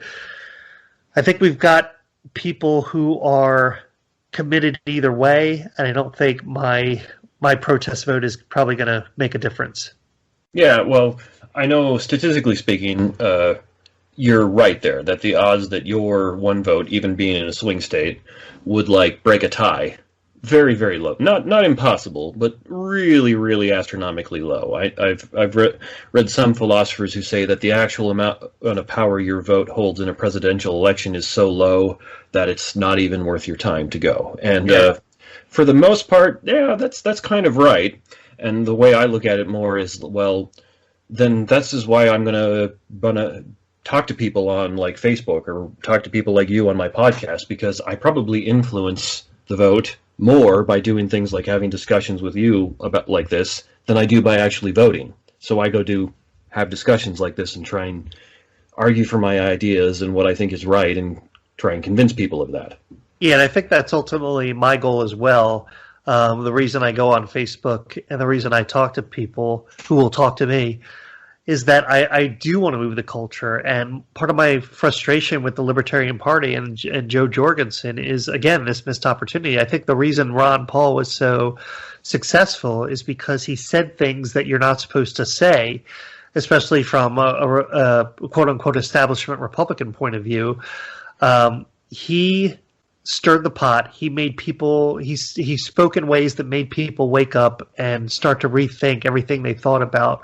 we've got people who are committed either way, and I don't think my protest vote is probably going to make a difference. Yeah, well, I know statistically speaking, you're right there, that the odds that your one vote, even being in a swing state, would like break a tie, very, very low. Not impossible, but really, really astronomically low. I've read some philosophers who say that the actual amount of power your vote holds in a presidential election is so low that it's not even worth your time to go. And for the most part, yeah, that's kind of right. And the way I look at it more is, well, then this is why I'm gonna talk to people on like Facebook or talk to people like you on my podcast, because I probably influence the vote more by doing things like having discussions with you about like this than I do by actually voting. So I go have discussions like this and try and argue for my ideas and what I think is right and try and convince people of that. Yeah, and I think that's ultimately my goal as well. The reason I go on Facebook and the reason I talk to people who will talk to me is that I do want to move the culture. And part of my frustration with the Libertarian Party and Joe Jorgensen is, again, this missed opportunity. I think the reason Ron Paul was so successful is because he said things that you're not supposed to say, especially from a quote-unquote establishment Republican point of view. He stirred the pot. He made people, he spoke in ways that made people wake up and start to rethink everything they thought about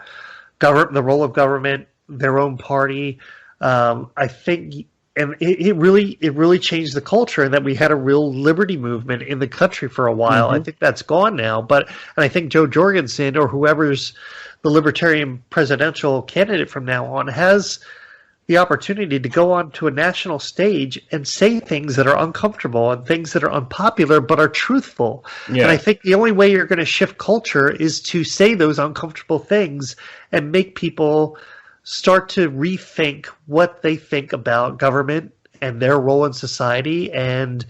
the role of government, their own party. I think, and it really changed the culture, and that we had a real liberty movement in the country for a while. I think that's gone now, and I think Joe Jorgensen or whoever's the Libertarian presidential candidate from now on has the opportunity to go on to a national stage and say things that are uncomfortable and things that are unpopular but are truthful. Yeah. And I think the only way you're going to shift culture is to say those uncomfortable things and make people start to rethink what they think about government and their role in society, and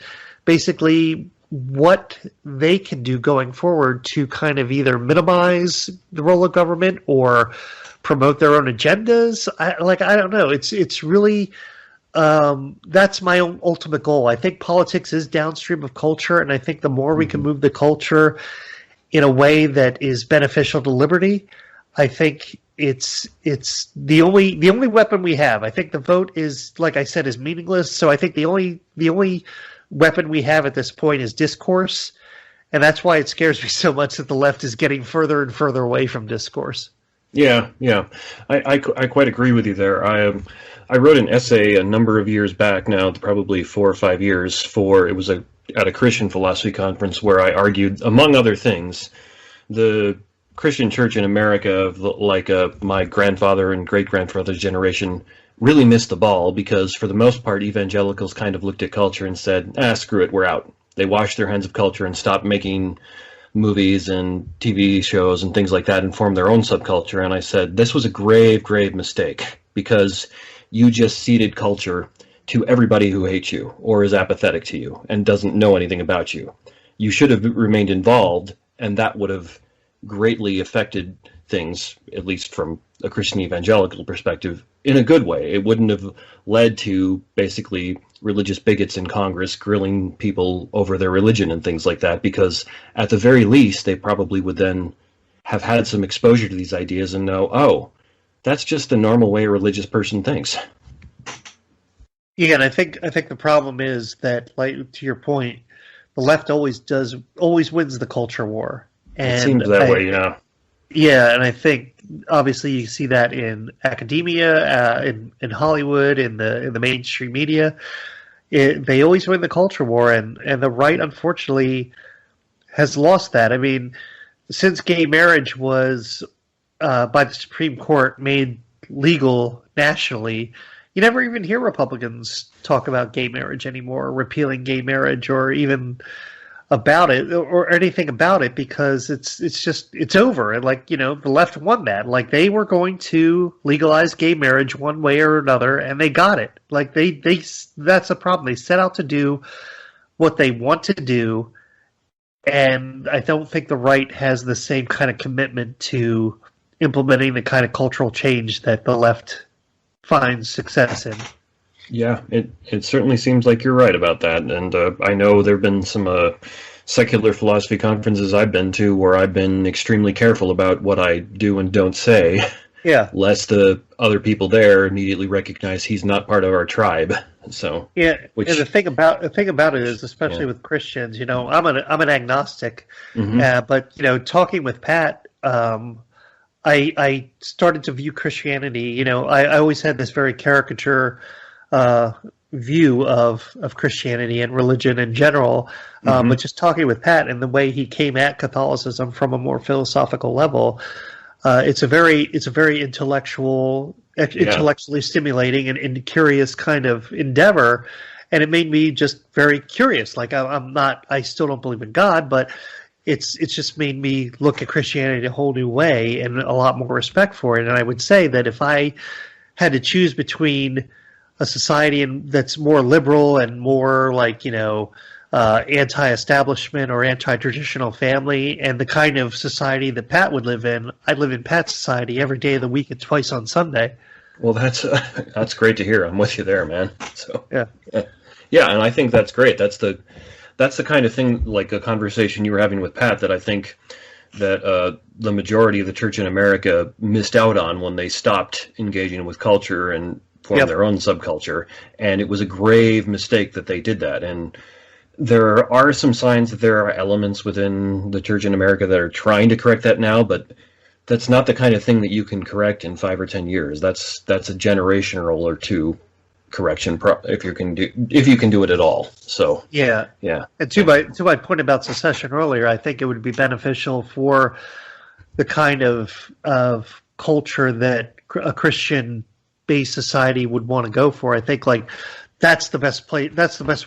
basically what they can do going forward to kind of either minimize the role of government or promote their own agendas. I don't know. It's really that's my own ultimate goal. I think politics is downstream of culture, and I think the more we can move the culture in a way that is beneficial to liberty, I think it's the only weapon we have. I think the vote is, like I said, is meaningless. So I think the only weapon we have at this point is discourse, and that's why it scares me so much that the left is getting further and further away from discourse. Yeah. I quite agree with you there. I wrote an essay a number of years back now, probably 4 or 5 years, it was at a Christian philosophy conference where I argued, among other things, the Christian church in America, like my grandfather and great-grandfather's generation, really missed the ball because, for the most part, evangelicals kind of looked at culture and said, screw it, we're out. They washed their hands of culture and stopped making movies and TV shows and things like that and formed their own subculture. And I said, this was a grave, grave mistake, because you just ceded culture to everybody who hates you or is apathetic to you and doesn't know anything about you. You should have remained involved, and that would have greatly affected things, at least from a Christian evangelical perspective, in a good way. It wouldn't have led to basically religious bigots in Congress grilling people over their religion and things like that, because at the very least, they probably would then have had some exposure to these ideas and know, oh, that's just the normal way a religious person thinks. Yeah, and I think the problem is that, like, to your point, the left always wins the culture war. And it seems that way, yeah. Yeah, and I think obviously you see that in academia, in Hollywood, in the mainstream media. They always win the culture war, and the right, unfortunately, has lost that. I mean, since gay marriage was, by the Supreme Court, made legal nationally, you never even hear Republicans talk about gay marriage anymore, repealing gay marriage, or even about it or anything about it, because it's over. And, like, the left won that. Like, they were going to legalize gay marriage one way or another, and they got it. Like, they that's the problem. They set out to do what they want to do, and I don't think the right has the same kind of commitment to implementing the kind of cultural change that the left finds success in. Yeah, it certainly seems like you're right about that. And I know there have been some secular philosophy conferences I've been to where I've been extremely careful about what I do and don't say, Yeah. lest the other people there immediately recognize he's not part of our tribe. So Yeah, and which the thing about it is, especially yeah. with Christians, I'm an agnostic, Hmm. but talking with Pat, I started to view Christianity. I always had this very caricature uh, view of Christianity and religion in general, Hmm. but just talking with Pat and the way he came at Catholicism from a more philosophical level, it's a very Yeah. intellectually stimulating and curious kind of endeavor, and it made me just very curious. Like I still don't believe in God, but it's just made me look at Christianity a whole new way and a lot more respect for it. And I would say that if I had to choose between a society that's more liberal and more like anti-establishment or anti-traditional family, and the kind of society that Pat would live in, I'd live in Pat's society every day of the week and twice on Sunday. Well, that's great to hear. I'm with you there, man. So Yeah. yeah, and I think that's great. That's the kind of thing, like a conversation you were having with Pat, that I think that the majority of the church in America missed out on when they stopped engaging with culture and formed their own subculture. And it was a grave mistake that they did that. And there are some signs that there are elements within the church in America that are trying to correct that now, but that's not the kind of thing that you can correct in 5 or 10 years. That's a generational or two correction if you can do it at all. So Yeah. yeah. And to my point about secession earlier, I think it would be beneficial for the kind of culture that a Christian-based society would want to go for. I think like that's the best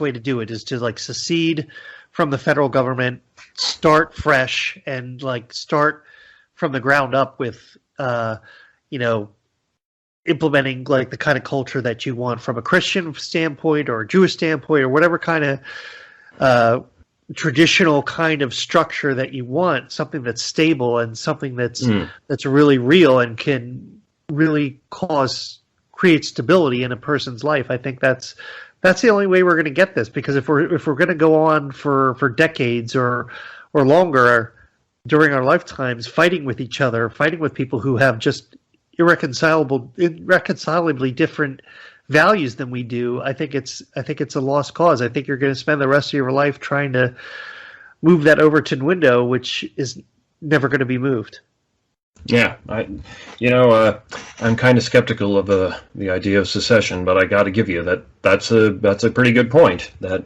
way to do it, is to like secede from the federal government, start fresh, and like start from the ground up with implementing like the kind of culture that you want from a Christian standpoint or a Jewish standpoint or whatever kind of traditional kind of structure that you want, something that's stable and something that's really real and can really create stability in a person's life. I think that's the only way we're going to get this, because if we're going to go on for decades or longer during our lifetimes fighting with each other, fighting with people who have just irreconcilably different values than we do, I think it's a lost cause. I think you're going to spend the rest of your life trying to move that Overton window, which is never going to be moved. Yeah, I'm kind of skeptical of the idea of secession, but I got to give you that's a pretty good point. That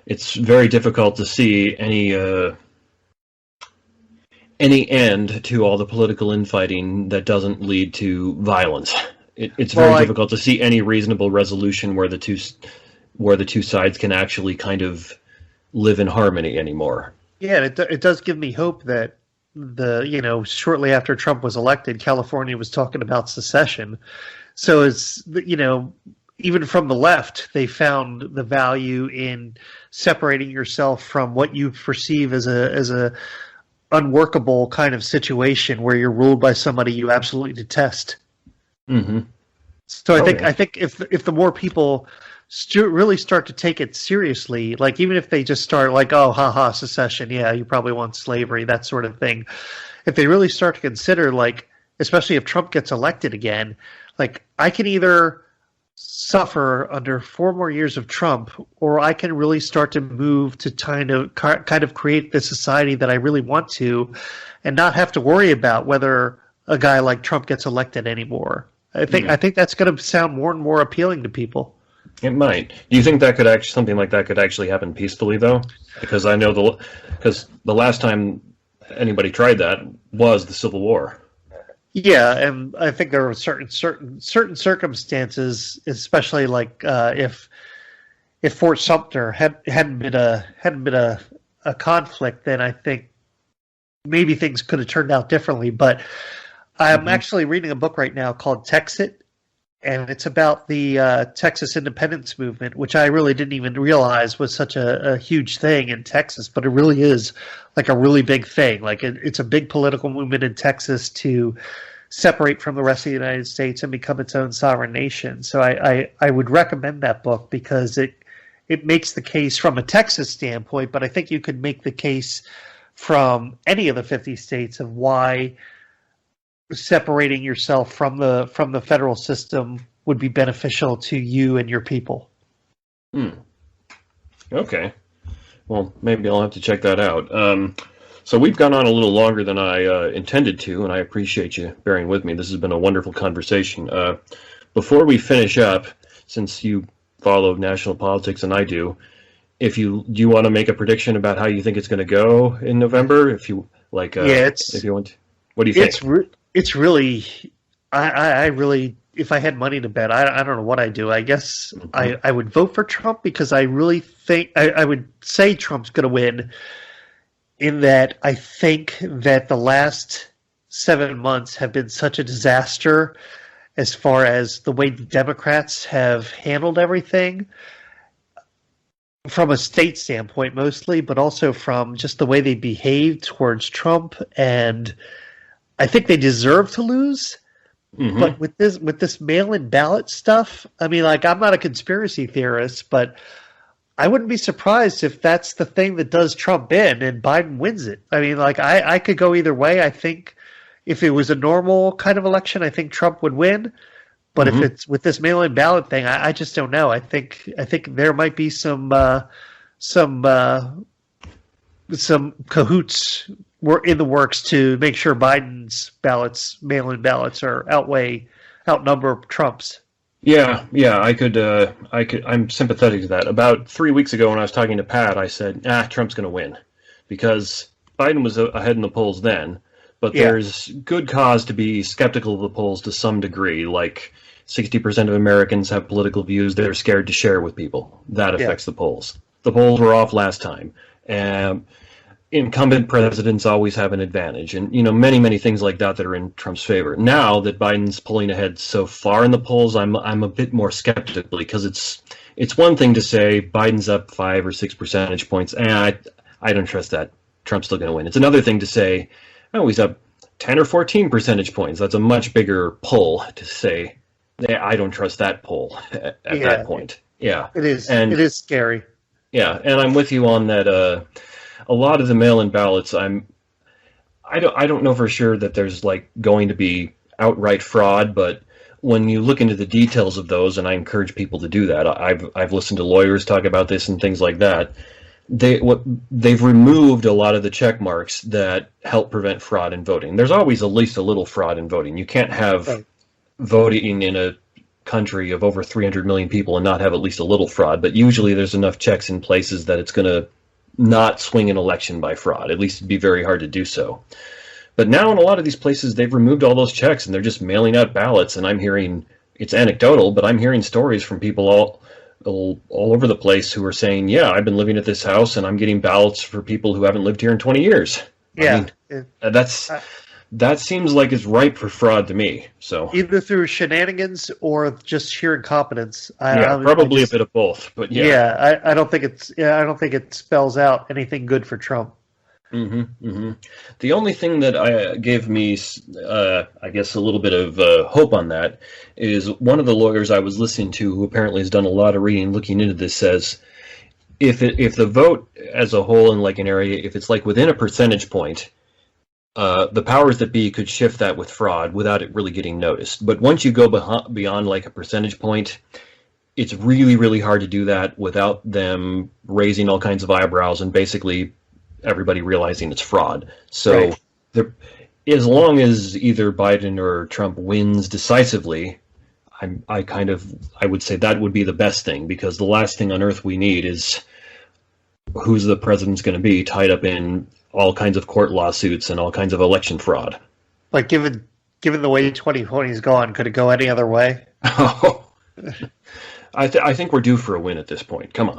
it's very difficult to see any end to all the political infighting that doesn't lead to violence. It's very difficult to see any reasonable resolution where the two sides can actually kind of live in harmony anymore. Yeah, it does give me hope that shortly after Trump was elected, California was talking about secession. So it's, even from the left, they found the value in separating yourself from what you perceive as a unworkable kind of situation where you're ruled by somebody you absolutely detest. Mm-hmm. So I think if the more people really start to take it seriously, like even if they just start like, oh, haha, secession, yeah, you probably want slavery, that sort of thing. If they really start to consider, like, especially if Trump gets elected again, like I can either suffer under 4 more years of Trump, or I can really start to move to kind of create the society that I really want to, and not have to worry about whether a guy like Trump gets elected anymore. I think that's going to sound more and more appealing to people. It might. Do you think that something like that could actually happen peacefully, though? Because I know the last time anybody tried that was the Civil War. Yeah, and I think there were certain circumstances, especially like if Fort Sumter hadn't been a conflict, then I think maybe things could have turned out differently. But I'm actually reading a book right now called Texit, and it's about the Texas independence movement, which I really didn't even realize was such a huge thing in Texas, but it really is like a really big thing. Like it's a big political movement in Texas to separate from the rest of the United States and become its own sovereign nation. So I would recommend that book because it makes the case from a Texas standpoint, but I think you could make the case from any of the 50 states of why separating yourself from the federal system would be beneficial to you and your people. Okay. Well, maybe I'll have to check that out. So we've gone on a little longer than I intended to, and I appreciate you bearing with me. This has been a wonderful conversation. Before we finish up, since you follow national politics and I do, do you want to make a prediction about how you think it's going to go in November? If you like, if you want to, what do you think? It's really, I really, if I had money to bet, I don't know what I'd do. I guess I would vote for Trump because I really think I would say Trump's going to win. In that, I think that the last 7 months have been such a disaster as far as the way the Democrats have handled everything, from a state standpoint mostly, but also from just the way they behaved towards Trump. And I think they deserve to lose. Mm-hmm. But with this mail-in ballot stuff, I mean, like, I'm not a conspiracy theorist, but I wouldn't be surprised if that's the thing that does Trump in and Biden wins it. I mean, like, I could go either way. I think if it was a normal kind of election, I think Trump would win. But if it's with this mail-in ballot thing, I just don't know. I think there might be some cahoots were in the works to make sure Biden's mail-in ballots, outnumber Trump's. Yeah, I'm sympathetic to that. About 3 weeks ago when I was talking to Pat, I said, Trump's going to win because Biden was ahead in the polls then, but there's good cause to be skeptical of the polls to some degree. Like 60% of Americans have political views they're scared to share with people. That affects the polls. The polls were off last time. Incumbent presidents always have an advantage, and many, many things like that are in Trump's favor. Now that Biden's pulling ahead so far in the polls, I'm a bit more skeptical because it's one thing to say Biden's up 5 or 6 percentage points, and I don't trust that. Trump's still going to win. It's another thing to say, he's up 10 or 14 percentage points. That's a much bigger pull to say, I don't trust that poll at that point. Yeah, it is. It is scary. Yeah, and I'm with you on that. A lot of the mail-in ballots, I don't know for sure that there's like going to be outright fraud, but when you look into the details of those, and I encourage people to do that, I've listened to lawyers talk about this and things like that. They've removed a lot of the check marks that help prevent fraud in voting. There's always at least a little fraud in voting. You can't have voting in a country of over 300 million people and not have at least a little fraud, but usually there's enough checks in places that it's going to not swing an election by fraud. At least it'd be very hard to do so. But now in a lot of these places, they've removed all those checks and they're just mailing out ballots. And I'm hearing, it's anecdotal, but I'm hearing stories from people all over the place who are saying, I've been living at this house and I'm getting ballots for people who haven't lived here in 20 years. Yeah. That seems like it's ripe for fraud to me. So either through shenanigans or just sheer incompetence. Probably a bit of both. But I don't think it spells out anything good for Trump. The only thing that gave me, I guess, a little bit of hope on that is one of the lawyers I was listening to, who apparently has done a lot of reading, looking into this, says if the vote as a whole in like an area, if it's like within a percentage point. The powers that be could shift that with fraud without it really getting noticed. But once you go beyond like a percentage point, it's really, really hard to do that without them raising all kinds of eyebrows and basically everybody realizing it's fraud. So as long as either Biden or Trump wins decisively, I would say that would be the best thing, because the last thing on earth we need is who's the president's going to be tied up in all kinds of court lawsuits and all kinds of election fraud. Like, given the way 2020's gone, could it go any other way? Oh, I think we're due for a win at this point. Come on.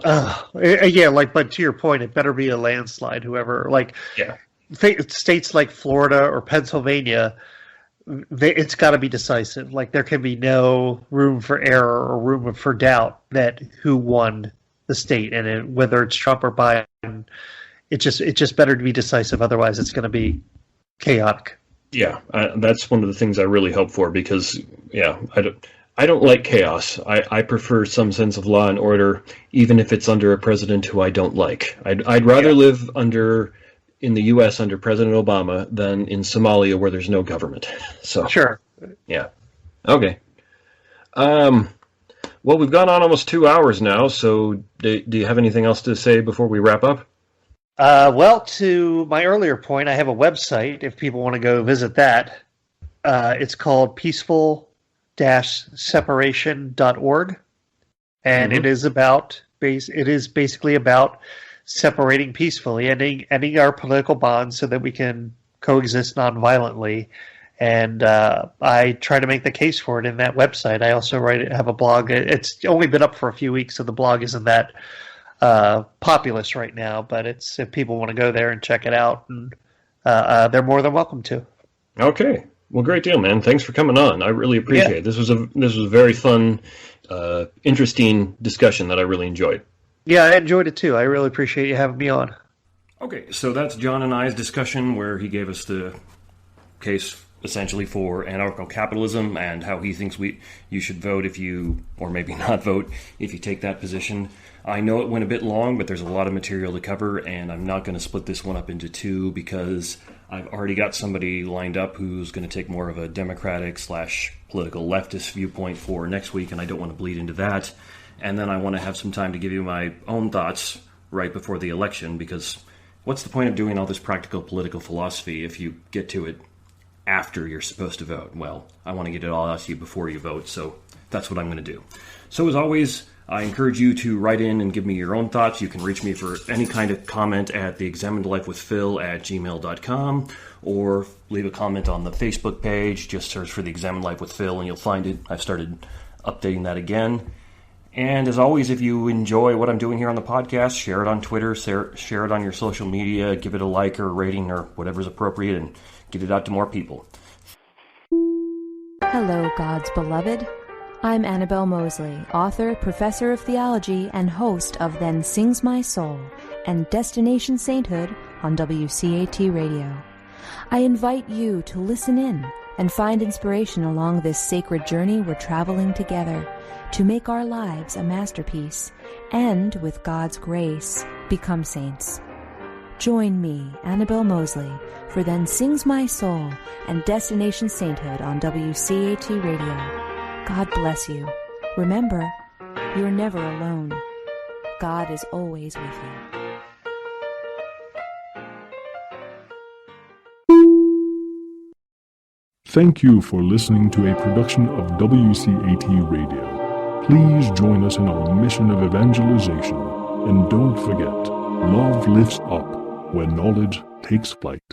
But to your point, it better be a landslide. Whoever, states like Florida or Pennsylvania, it's got to be decisive. Like, there can be no room for error or room for doubt that who won the state, and whether it's Trump or Biden. It just better to be decisive. Otherwise, it's going to be chaotic. Yeah, that's one of the things I really hope for, because I don't like chaos. I prefer some sense of law and order, even if it's under a president who I don't like. I'd rather live under in the U.S. under President Obama than in Somalia, where there's no government. So Sure. yeah, okay. Well, we've gone on almost 2 hours now. So do you have anything else to say before we wrap up? Well, to my earlier point, I have a website if people want to go visit that. It's called peaceful-separation.org, and it is basically about separating peacefully, ending our political bonds so that we can coexist nonviolently. And I try to make the case for it in that website. I also have a blog. It's only been up for a few weeks, so the blog isn't that populous right now. But it's if people want to go there and check it out, and they're more than welcome to. Okay. Well, great deal, man. Thanks for coming on. I really appreciate it. This was a very fun, interesting discussion that I really enjoyed. Yeah, I enjoyed it too. I really appreciate you having me on. Okay, so that's John and I's discussion where he gave us the case essentially for anarcho-capitalism and how he thinks you should vote if you, or maybe not vote, if you take that position. I know it went a bit long, but there's a lot of material to cover, and I'm not going to split this one up into two because I've already got somebody lined up who's going to take more of a democratic/political leftist viewpoint for next week, and I don't want to bleed into that. And then I want to have some time to give you my own thoughts right before the election, because what's the point of doing all this practical political philosophy if you get to it after you're supposed to vote? Well, I want to get it all out to you before you vote, so that's what I'm going to do. So as always, I encourage you to write in and give me your own thoughts. You can reach me for any kind of comment at theexaminedlifewithphil@gmail.com, or leave a comment on the Facebook page. Just search for The Examined Life with Phil and you'll find it. I've started updating that again. And as always, if you enjoy what I'm doing here on the podcast, share it on Twitter, share it on your social media, give it a like or a rating or whatever's appropriate, and get it out to more people. Hello, God's beloved. I'm Annabelle Mosley, author, professor of theology, and host of Then Sings My Soul and Destination Sainthood on WCAT Radio. I invite you to listen in and find inspiration along this sacred journey we're traveling together to make our lives a masterpiece and, with God's grace, become saints. Join me, Annabelle Mosley, for Then Sings My Soul and Destination Sainthood on WCAT Radio. God bless you. Remember, you're never alone. God is always with you. Thank you for listening to a production of WCAT Radio. Please join us in our mission of evangelization. And don't forget, love lifts up when knowledge takes flight.